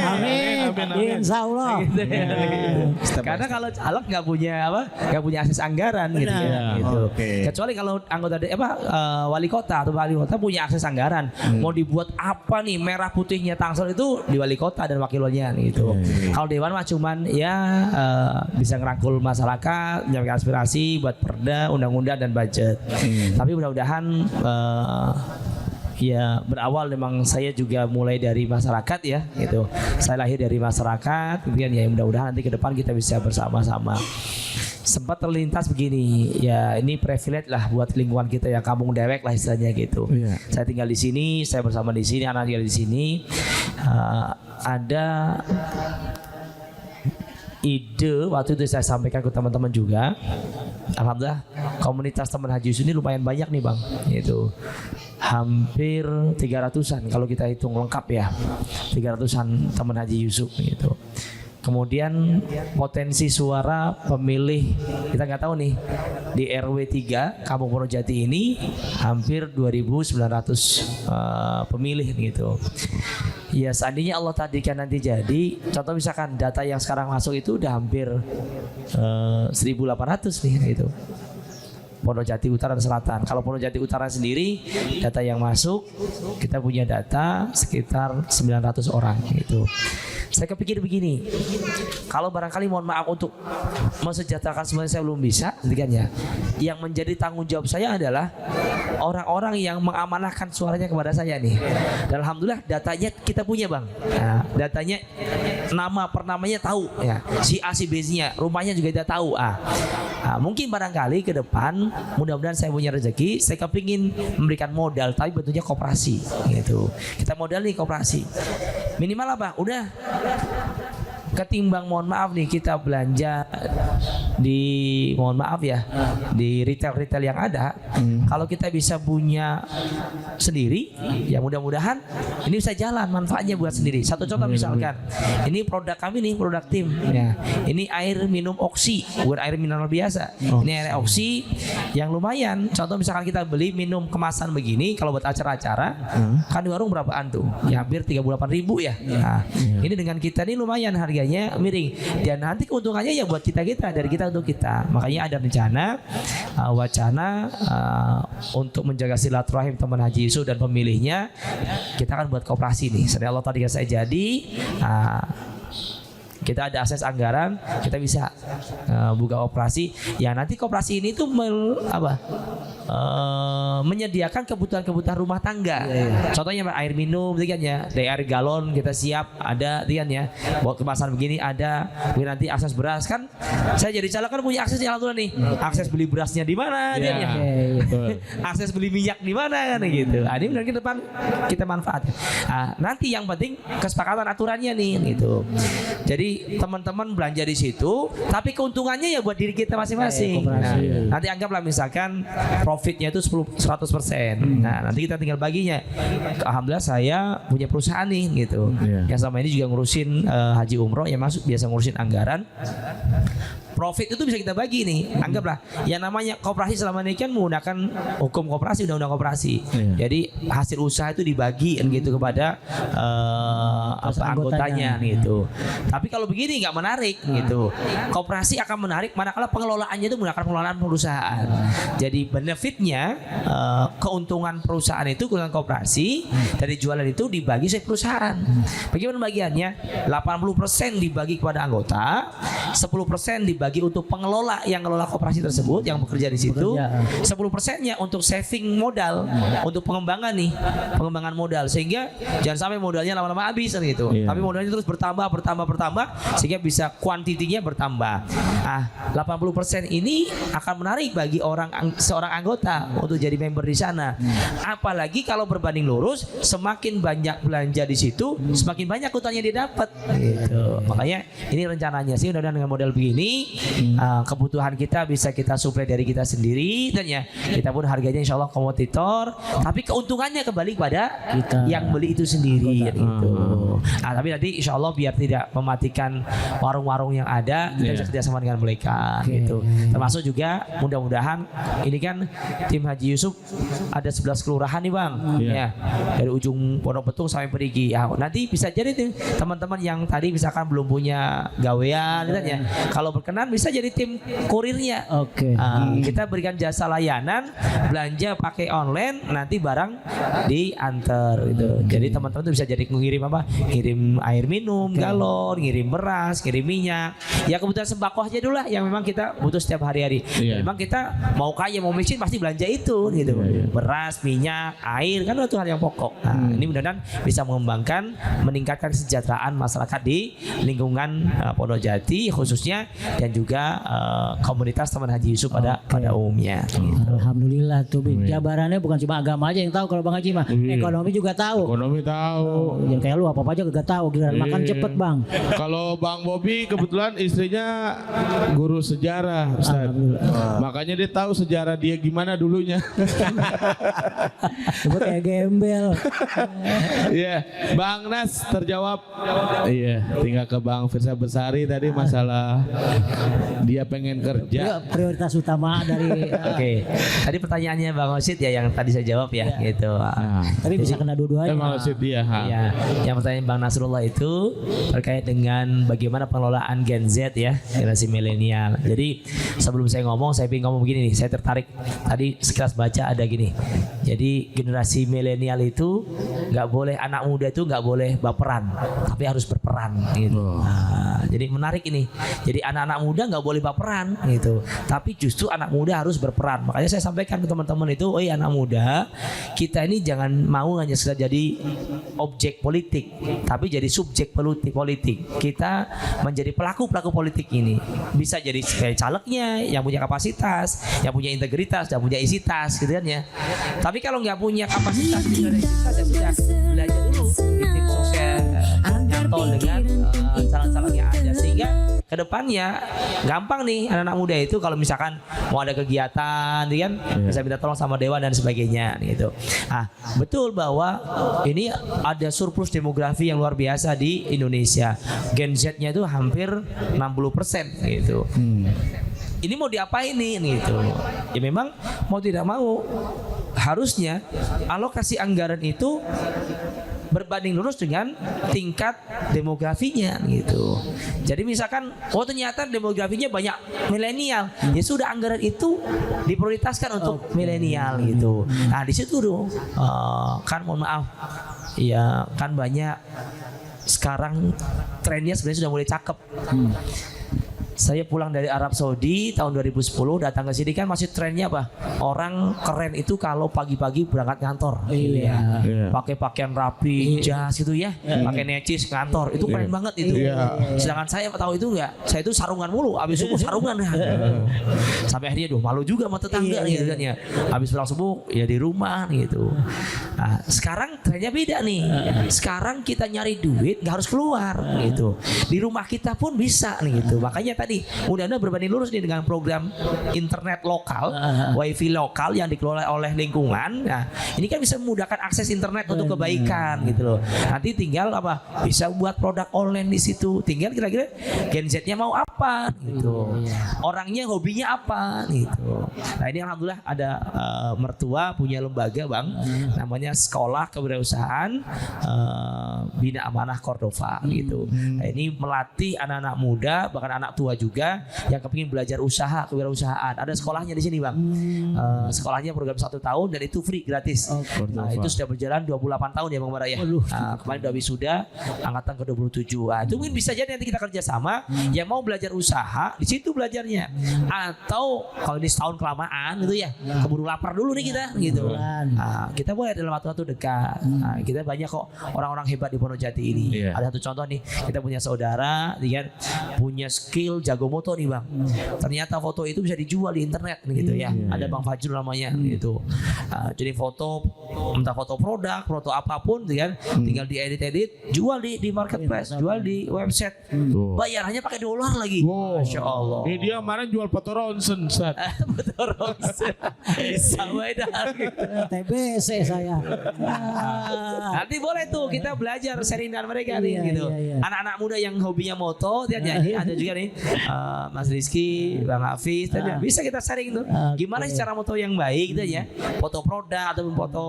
Amin. Insya Allah. Gitu ya. Karena kalau caleg nggak punya akses anggaran gitu ya. Gitu. Kecuali kalau anggota wali kota atau wali kota punya akses anggaran. Mau dibuat apa nih merah putihnya Tangsel itu di wali kota dan wakilnya gitu. Kalau dewan mah cuman ya bisa ngerangkul masyarakat, menyampaikan aspirasi buat perda, undang-undang dan budget. Tapi mudah-mudahan ya berawal memang saya juga mulai dari masyarakat ya gitu. Saya lahir dari masyarakat, kemudian ya mudah-mudahan nanti ke depan kita bisa bersama-sama. Sempat terlintas begini, ya ini privilege lah buat lingkungan kita ya, kampung dewek lah istilahnya gitu. Saya tinggal di sini, saya bersama di sini, anak tinggal di sini. Ada ide waktu itu saya sampaikan ke teman-teman juga. Alhamdulillah komunitas teman Haji Yusuf ini lumayan banyak nih Bang. Itu hampir 300-an kalau kita hitung lengkap ya. 300-an teman Haji Yusuf gitu. Kemudian potensi suara pemilih kita nggak tahu nih di RW 3 Kampung Wonojati ini hampir 2.900 pemilih gitu. Ya seandainya Allah takdirkan nanti jadi, contoh misalkan data yang sekarang masuk itu udah hampir 1.800 nih gitu. Wonojati Utara dan Selatan. Kalau Wonojati Utara sendiri data yang masuk kita punya data sekitar 900 orang gitu. Saya kepikir begini, kalau barangkali mohon maaf untuk mensejahterakan semuanya saya belum bisa, kan ya. Yang menjadi tanggung jawab saya adalah orang-orang yang mengamanahkan suaranya kepada saya nih. Dan alhamdulillah datanya kita punya Bang. Nah, datanya nama per namanya tahu ya. Si A si B-nya, rumahnya juga kita tahu. Mungkin barangkali ke depan mudah-mudahan saya punya rezeki, saya kepingin memberikan modal tapi bentuknya koperasi gitu. Kita modal nih koperasi. Minimal apa? Udah ketimbang mohon maaf nih kita belanja di mohon maaf ya di retail yang ada, kalau kita bisa punya sendiri ya mudah-mudahan ini bisa jalan manfaatnya buat sendiri. Satu contoh misalkan ini produk kami nih, produk tim ya, ini air minum oksi bukan air mineral biasa, ini air oksi yang lumayan. Contoh misalkan kita beli minum kemasan begini kalau buat acara-acara kan di warung berapaan tuh ya, hampir 38.000 ya. Nah, ini dengan kita nih lumayan harganya miring dan nanti keuntungannya ya buat kita dari kita untuk kita. Makanya ada rencana wacana untuk menjaga silaturahim teman Haji Yusuf dan pemilihnya, kita akan buat koperasi nih. Sebenarnya Allah tadi saya jadi kita ada akses anggaran, kita bisa buka operasi. Ya nanti koperasi ini tuh menyediakan kebutuhan rumah tangga. Contohnya air minum, kan ya, dari air galon kita siap ada, kan ya. Buat kemasan begini ada. Kemudian nanti akses beras kan. Saya jadi caleg kan punya akses alhamdulillah nih. Akses beli berasnya di mana, ya. Akses beli minyak di mana kan gitu. Ini benar ke depan kita manfaatkan. Nanti yang penting kesepakatan aturannya nih gitu. Jadi Jadi teman-teman belanja di situ, tapi keuntungannya ya buat diri kita masing-masing. Nah, nanti anggaplah misalkan profitnya itu 100%. Nah, nanti kita tinggal baginya. Alhamdulillah saya punya perusahaan nih gitu. Yang selama ini juga ngurusin haji umroh, yang masuk biasa ngurusin anggaran. Profit itu bisa kita bagi nih. Anggaplah yang namanya koperasi selama ini kan menggunakan hukum koperasi, undang-undang koperasi. Jadi hasil usaha itu dibagi gitu kepada anggotanya gitu. Tapi kalau begini nggak menarik gitu. Koperasi akan menarik manakala pengelolaannya itu menggunakan pengelolaan perusahaan. Jadi benefitnya keuntungan perusahaan itu keuntungan koperasi dari jualan itu dibagi oleh perusahaan. Bagaimana bagiannya? 80% dibagi kepada anggota, 10% dibagi untuk pengelola yang ngelola koperasi tersebut yang bekerja di situ, 10%-nya untuk saving modal, untuk pengembangan pengembangan modal, sehingga jangan sampai modalnya lama-lama habis gitu. Tapi modalnya terus bertambah sehingga bisa kuantitinya bertambah. 80% ini akan menarik bagi seorang anggota untuk jadi member di sana. Apalagi kalau berbanding lurus, semakin banyak belanja di situ, semakin banyak utangnya dia dapat. Gitu. Makanya ini rencananya sih mudah-mudahan dengan model begini kebutuhan kita bisa kita suplai dari kita sendiri, dan ya kita pun harganya insya Allah kompetitor, tapi keuntungannya kembali kepada kita yang beli itu sendiri gitu. Tapi nanti insya Allah biar tidak mematikan warung-warung yang ada, kita bisa kerjasama dengan mereka gitu. Termasuk juga mudah-mudahan ini kan tim Haji Yusuf ada 11 kelurahan nih Bang, ya dari ujung Pondok Betung sampai Perigi. Nanti bisa jadi teman-teman yang tadi misalkan belum punya gawean gitu ya, kalau berkenan bisa jadi tim kurirnya. Kita berikan jasa layanan belanja pakai online, nanti barang diantar gitu. Jadi teman-teman tuh bisa jadi ngirim apa? Ngirim air minum, galon, ngirim beras, ngirim minyak. Ya kebutuhan sembako aja dulu lah yang memang kita butuh setiap hari-hari. Memang kita mau kaya mau miskin pasti belanja itu gitu. Beras, minyak, air kan itu hal yang pokok. Ini mudah-mudahan bisa mengembangkan, meningkatkan kesejahteraan masyarakat di lingkungan Pondok Jati khususnya, dan juga komunitas teman Haji Yusuf pada umumnya. Alhamdulillah tuh jabarannya bukan cuma agama aja yang tahu kalau Bang Haji mah, ekonomi juga tahu. Ekonomi tahu. Yang kayak lu apa aja gak tahu, giliran makan cepet Bang. Kalau Bang Bobi kebetulan istrinya guru sejarah, Ustaz. Makanya dia tahu sejarah dia gimana dulunya. Sebut kayak gembel. Bang Nas terjawab. Tinggal ke Bang Firsa Bersari tadi masalah dia pengen kerja. Prioritas utama dari Tadi pertanyaannya Bang Osid ya yang tadi saya jawab ya gitu. Tapi bisa kena dua-duanya. Bang Osid yang pertanyaan Bang Nasrullah itu terkait dengan bagaimana pengelolaan Gen Z ya, generasi milenial. Jadi sebelum saya ngomong, saya ingin ngomong begini nih. Saya tertarik tadi sekilas baca ada gini. Jadi generasi milenial itu nggak boleh, anak muda itu nggak boleh baperan, tapi harus berperan gitu. Jadi menarik ini. Jadi anak-anak muda nggak boleh baperan gitu, tapi justru anak muda harus berperan. Makanya saya sampaikan ke teman-teman itu, anak muda, kita ini jangan mau hanya sekedar jadi objek politik, tapi jadi subjek politik. Kita menjadi pelaku politik ini. Bisa jadi kayak calegnya yang punya kapasitas, yang punya integritas, yang punya isitas gitu kan ya. Tapi kalau nggak punya kapasitas, tidak ada isitas, ya sudah belajar dulu di tim sukses nyantol dengan calon-calon yang ada, sehingga kedepannya gampang nih anak-anak muda itu kalau misalkan mau ada kegiatan kan bisa minta tolong sama dewan dan sebagainya gitu. Betul bahwa ini ada surplus demografi yang luar biasa di Indonesia. Gen Z-nya itu hampir 60% gitu. Ini mau diapain nih gitu. Ya memang mau tidak mau harusnya alokasi anggaran itu berbanding lurus dengan tingkat demografinya gitu. Jadi misalkan ternyata demografinya banyak milenial, ya sudah anggaran itu diprioritaskan untuk milenial gitu. Di situ dong kan mohon maaf ya kan banyak sekarang trennya sebenarnya sudah mulai cakep. Saya pulang dari Arab Saudi tahun 2010, datang ke sini kan masih trennya apa? Orang keren itu kalau pagi-pagi berangkat kantor, gitu ya. Pakai pakaian rapi, jas gitu ya, pakai necis kantor, itu keren banget itu. Sedangkan saya tahu itu enggak, saya itu sarungan mulu, habis subuh sarungan ya. Sampai akhirnya malu juga sama tetangga gitu kan ya. Habis pulang subuh ya di rumah gitu. Nah, sekarang trennya beda nih. Sekarang kita nyari duit nggak harus keluar gitu. Di rumah kita pun bisa nih gitu. Makanya tadi mudah-mudahan berbanding lurus nih dengan program internet lokal, wifi lokal yang dikelola oleh lingkungan. Nah, ini kan bisa memudahkan akses internet untuk kebaikan gitu loh. Nanti tinggal apa? Bisa buat produk online di situ. Tinggal kira-kira Gen Z-nya mau apa gitu. Orangnya hobinya apa gitu. Nah, ini alhamdulillah ada mertua punya lembaga, Bang. Namanya Sekolah Kewirausahaan Bina Amanah Cordova gitu. Nah, ini melatih anak-anak muda bahkan anak tua juga yang kepingin belajar usaha kewirausahaan. Ada sekolahnya di sini, Bang. Sekolahnya program 1 tahun dan itu free gratis. Nah, itu sudah berjalan 28 tahun ya Bang Bara ya. Kemarin udah wisuda angkatan ke-27. Nah, itu mungkin bisa jadi nanti kita kerjasama yang mau belajar usaha di situ belajarnya. Atau kalau ini setahun kelamaan gitu ya, keburu lapar dulu nih kita gitu. Nah, kita boleh dalam waktu dekat. Nah, kita banyak kok orang-orang hebat di Wonojati ini. Ada satu contoh nih, kita punya saudara dia punya skill jago moto nih Bang. Ternyata foto itu bisa dijual di internet gitu ya. Ada Bang Fajrul namanya gitu. Jadi foto, entah foto produk, foto apapun gitu kan, tinggal diedit-edit, jual di marketplace, jual di website. Bayarannya pakai dolar lagi. Masya Allah. Ini dia kemarin jual foto ronsen, Ustaz. Foto ronsen. Sama TBC saya. Nanti boleh tuh kita belajar sharing dengan mereka nih gitu. Anak-anak muda yang hobinya moto, dia nyanyi, ada juga nih Mas Rizky, Bang Hafiz, bisa kita sharing tuh. Gimana sih cara moto yang baik gitu ya, foto produk ataupun foto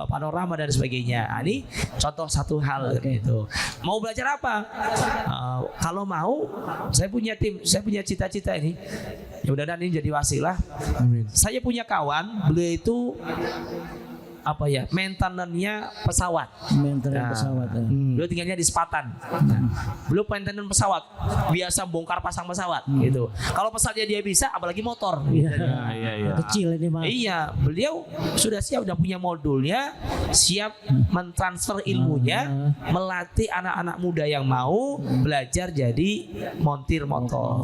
panorama dan sebagainya. Nah, ini contoh satu hal gitu. Mau belajar apa? Kalau mau, saya punya tim, saya punya cita-cita ini. Ya mudah-mudahan ini jadi wasilah. Saya punya kawan, beliau itu apa ya, maintenance-nya pesawat. Pesawat. Beliau tinggalnya di Sepatan. Beliau maintenance pesawat, biasa bongkar pasang pesawat gitu. Kalau pesawatnya dia bisa, apalagi motor. Kecil ini mah. Iya, beliau sudah siap, udah punya modulnya, siap mentransfer ilmunya, melatih anak-anak muda yang mau belajar jadi montir motor.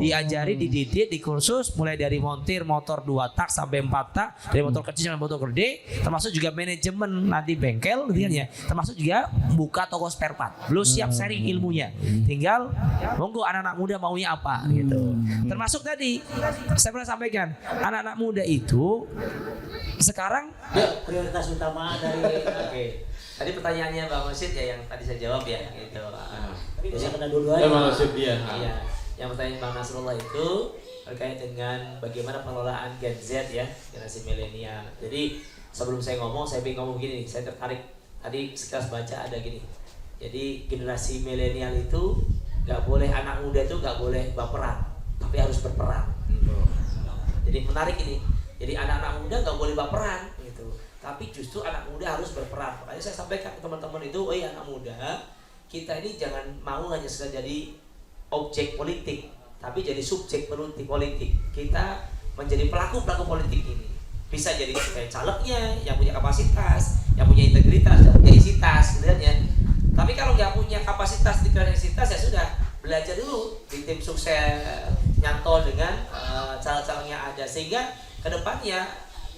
Diajari, dididik, dikursus mulai dari montir motor 2 tak sampai 4 tak, dari motor kecil sampai motor gede. Termasuk juga manajemen nanti bengkel gitu kan ya. Termasuk juga buka toko spare part. Belum siap sharing ilmunya. Tinggal monggo anak-anak muda maunya apa gitu. Termasuk tadi saya pernah sampaikan, anak-anak muda itu sekarang prioritas utama dari Tadi pertanyaannya Bang Masid ya yang tadi saya jawab ya gitu. Tapi bisa kena dua-duanya. Iya. Yang pertanyaan Bang Nasrullah itu terkait dengan bagaimana pengelolaan Gen Z ya, generasi milenial. Jadi sebelum saya ngomong, saya ingin ngomong begini nih, saya tertarik. Tadi sekilas baca ada gini. Jadi generasi milenial itu nggak boleh, anak muda itu nggak boleh baperan, tapi harus berperan. Gitu. Jadi menarik ini. Jadi anak-anak muda nggak boleh baperan, gitu. Tapi justru anak muda harus berperan. Makanya saya sampaikan ke teman-teman itu, oh iya anak muda, kita ini jangan mau hanya sekedar jadi objek politik, tapi jadi subjek politik. Kita menjadi pelaku politik ini. Bisa jadi kayak calegnya yang punya kapasitas, yang punya integritas, yang punya isitas gitu ya. Tapi kalau nggak punya kapasitas, integritas ya sudah, belajar dulu di tim sukses nyantol dengan caleg-caleg yang ada, sehingga kedepannya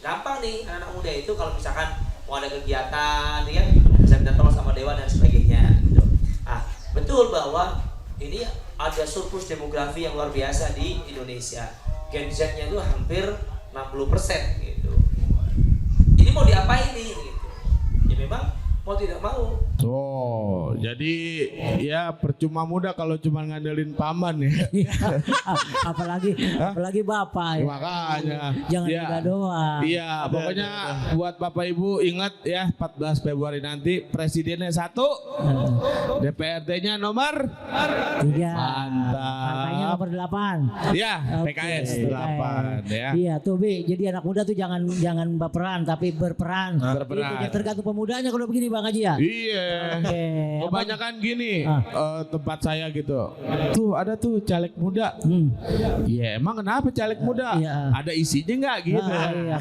gampang nih anak muda itu kalau misalkan mau ada kegiatan ya bisa minta tolong sama dewan dan sebagainya gitu. Nah, betul bahwa ini ada surplus demografi yang luar biasa di Indonesia. Gen Z-nya itu hampir 60% gitu. Ini mau diapain nih gitu. Ya memang mau tidak mau. Jadi ya percuma muda kalau cuma ngandelin paman ya. apalagi bapak ya. Makanya. Jangan kita doang. Iya, pokoknya buat Bapak Ibu ingat ya 14 Februari nanti presidennya 1, DPRD-nya nomor 3. Mantap. Partainya nomor 8. Iya, PKS 8 ya. Iya tuh Bi, jadi anak muda tuh jangan baperan tapi berperan. Itu yang tergantung pemudanya kalau begini Bang Haji ya. Iya. Kebanyakan gini tempat saya gitu. Tuh ada tuh caleg muda. Ya emang kenapa caleg muda? Ada isinya nggak gitu?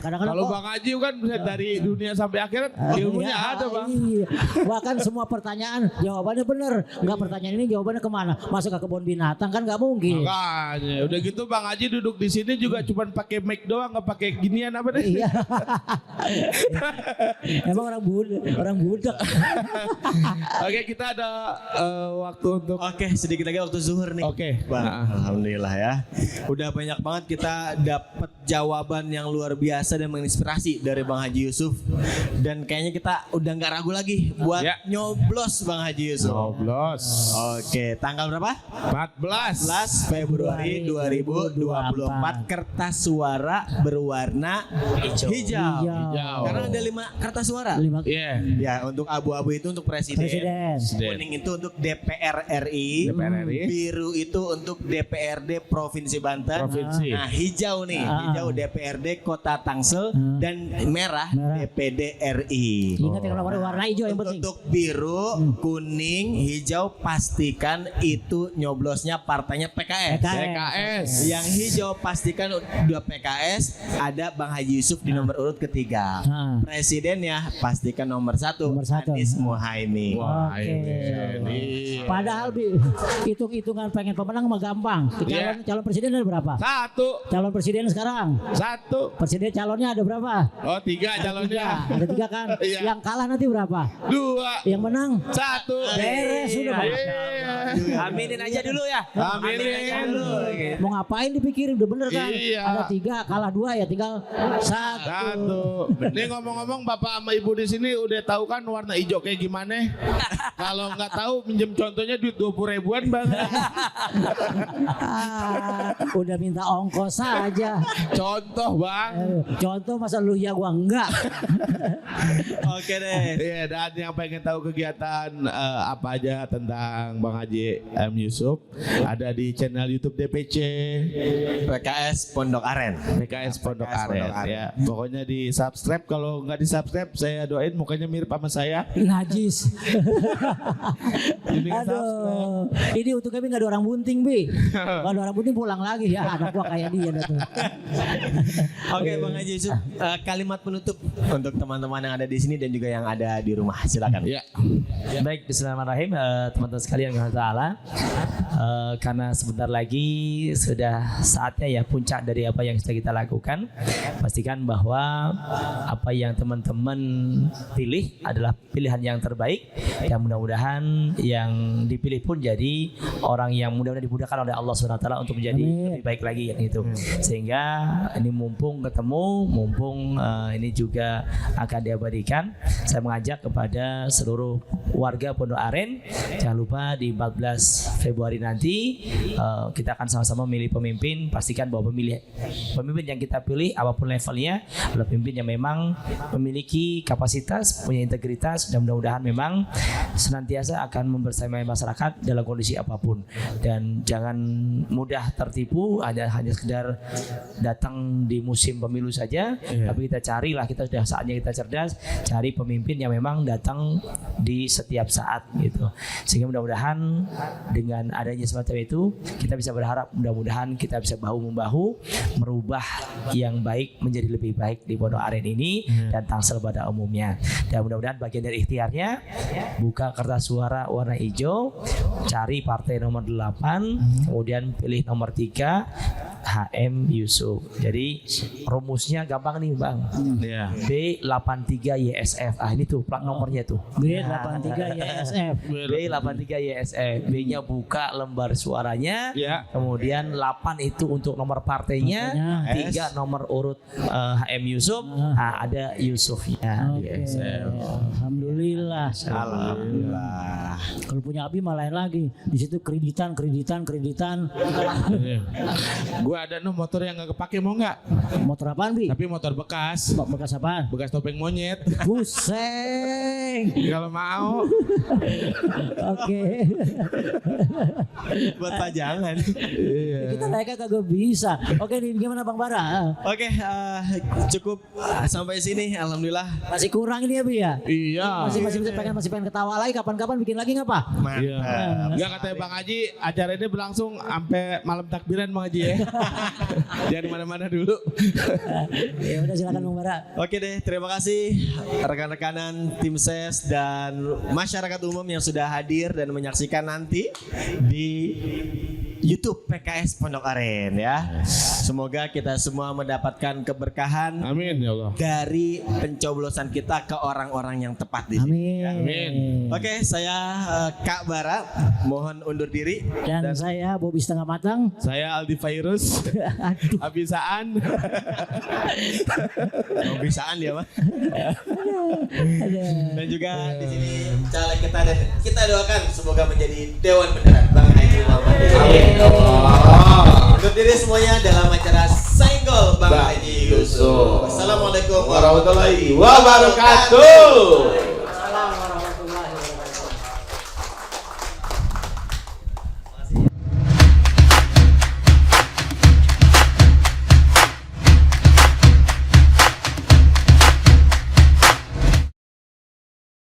Kalau Bang Haji kan dari dunia sampai akhirat ilmunya ada Bang. Bahkan semua pertanyaan jawabannya benar. Enggak, pertanyaan ini jawabannya kemana? Masuk ke kebun binatang kan nggak mungkin. Makanya udah gitu Bang Haji duduk di sini juga cuma pakai mic doang, nggak pakai ginian apa deh? Iya. Emang orang budak. Oke, kita ada waktu untuk sedikit lagi waktu zuhur nih. Bang. Alhamdulillah ya. Udah banyak banget kita dapat jawaban yang luar biasa dan menginspirasi dari Bang Haji Yusuf. Dan kayaknya kita udah nggak ragu lagi buat nyoblos Bang Haji Yusuf. Nyoblos. Oke, tanggal berapa? 14 Februari 2024. Kertas suara berwarna hijau. Karena ada 5 kertas suara. Ya, untuk abu-abu itu untuk presiden. Kuning itu untuk DPR RI. Biru itu untuk DPRD Provinsi Banten. Nah, hijau nih, hijau DPRD Kota Tangsel dan merah DPD RI. Ingat yang warna hijau yang penting. Untuk biru, kuning, hijau pastikan itu nyoblosnya partainya PKS. Yang hijau pastikan udah PKS, ada Bang Haji Yusuf di nomor urut ketiga. Presidennya pastikan nomor 1 Anies Muhaimin. Padahal hitung-hitungan pengen pemenang mah gampang. Calon presiden ada berapa? 1. Calon presiden sekarang 1. Presiden calonnya ada berapa? 3 calonnya. Ada 3 kan? Yang kalah nanti berapa? 2. Yang menang 1. Beres sudah Bang. Aminin aja dulu ya. Aminin aja dulu. Mau ngapain dipikirin, udah bener kan? Ada 3 kalah 2 ya tinggal 1. Ini ngomong-ngomong Bapak sama Ibu di sini udah tahu kan warna hijau kayak gimana? Kalau nggak tahu minjem contohnya duit 20 ribuan Bang. Udah minta ongkos saja. Contoh Bang. Contoh masa lu ya gua enggak. Oke deh. Iya, dan yang pengen tahu kegiatan apa aja tentang Bang Haji M Yusuf ada di channel YouTube DPC PKS Pondok Aren. PKS Pondok Aren ya. Pokoknya di subscribe, kalau nggak di subscribe saya doain mukanya mirip sama saya. Najis. Aduh, ini untuk kami nggak ada orang bunting Bi. Kalau ada orang bunting pulang lagi ya, anak gua kayak dia tuh. Oke Bang Haji Yusuf, kalimat penutup untuk teman-teman yang ada di sini dan juga yang ada di rumah, silakan. Baik, bismillahirrahmanirrahim, teman-teman sekalian yang taala. Karena sebentar lagi sudah saatnya ya puncak dari apa yang sudah kita lakukan. Pastikan bahwa apa yang teman-teman pilih adalah pilihan yang terbaik, dan mudah-mudahan yang dipilih pun jadi orang yang mudah-mudahan dimudahkan oleh Allah SWT untuk menjadi lebih baik lagi gitu. Sehingga ini mumpung ketemu, mumpung ini juga akan diabadikan, saya mengajak kepada seluruh warga Pondok Aren, jangan lupa di 14 Februari nanti kita akan sama-sama memilih pemimpin. Pastikan bahwa pemimpin yang kita pilih apapun levelnya adalah pemimpin yang memang memiliki kapasitas, punya integritas, dan mudah-mudahan memang senantiasa akan membersamai masyarakat dalam kondisi apapun. Dan jangan mudah tertipu hanya sekedar datang di musim pemilu saja, tapi kita carilah, kita sudah saatnya kita cerdas, cari pemimpin yang memang datang di setiap saat gitu. Sehingga mudah-mudahan dengan adanya semacam itu kita bisa berharap mudah-mudahan kita bisa bahu-membahu merubah yang baik menjadi lebih baik di Pondok Aren ini dan Tangsel pada umumnya. Dan mudah-mudahan bagian dari ikhtiarnya buka kertas suara warna hijau, cari partai nomor 8, kemudian pilih nomor 3 HM Yusuf. Jadi rumusnya gampang nih Bang. B83 YSF. Ini tuh plat nomornya tuh. B83 YSF. B83 YSF. B-nya buka lembar suaranya. Kemudian 8 itu untuk nomor partainya. 3 nomor urut HM Yusuf. Ada Yusufnya. Alhamdulillah. Alhamdulillah. Kalau punya api malah lain lagi. Di situ kreditan. Gua Juga ada motor yang nggak kepake, mau nggak? Motor apaan, Bi? Tapi motor bekas. Bekas apaan? Bekas topeng monyet. Puseng. Kalau mau. Oke. Buat pajangan. Kita naiknya kagak bisa. Oke nih, gimana Bang Bara? Oke, cukup sampai sini. Alhamdulillah. Masih kurang ini ya, Bi ya? Iya. Masih pengen ketawa lagi. Kapan-kapan bikin lagi nggak Pak? Iya. Enggak, katanya Bang Haji, acara ini berlangsung sampai malam takbiran Bang Haji ya. Jangan mana-mana dulu. Ya udah, silakan Bang Bara. Oke deh, terima kasih rekan-rekanan tim ses dan masyarakat umum yang sudah hadir dan menyaksikan nanti di YouTube PKS Pondok Aren ya. Semoga kita semua mendapatkan keberkahan. Amin ya Allah. Dari pencoblosan kita ke orang-orang yang tepat di sini. Amin. Amin. Oke, saya Kak Bara mohon undur diri. Dan saya Bobby setengah matang. Saya Aldi Virus. Aduh. Abisaan. Bisaan dia mah. Dan juga di sini caleg kita, dan kita doakan semoga menjadi dewan beneran Bang Haji Muhammad. Amin. Undur diri semuanya dalam acara Senggol Bang Haji Yusuf. Assalamualaikum warahmatullahi wabarakatuh.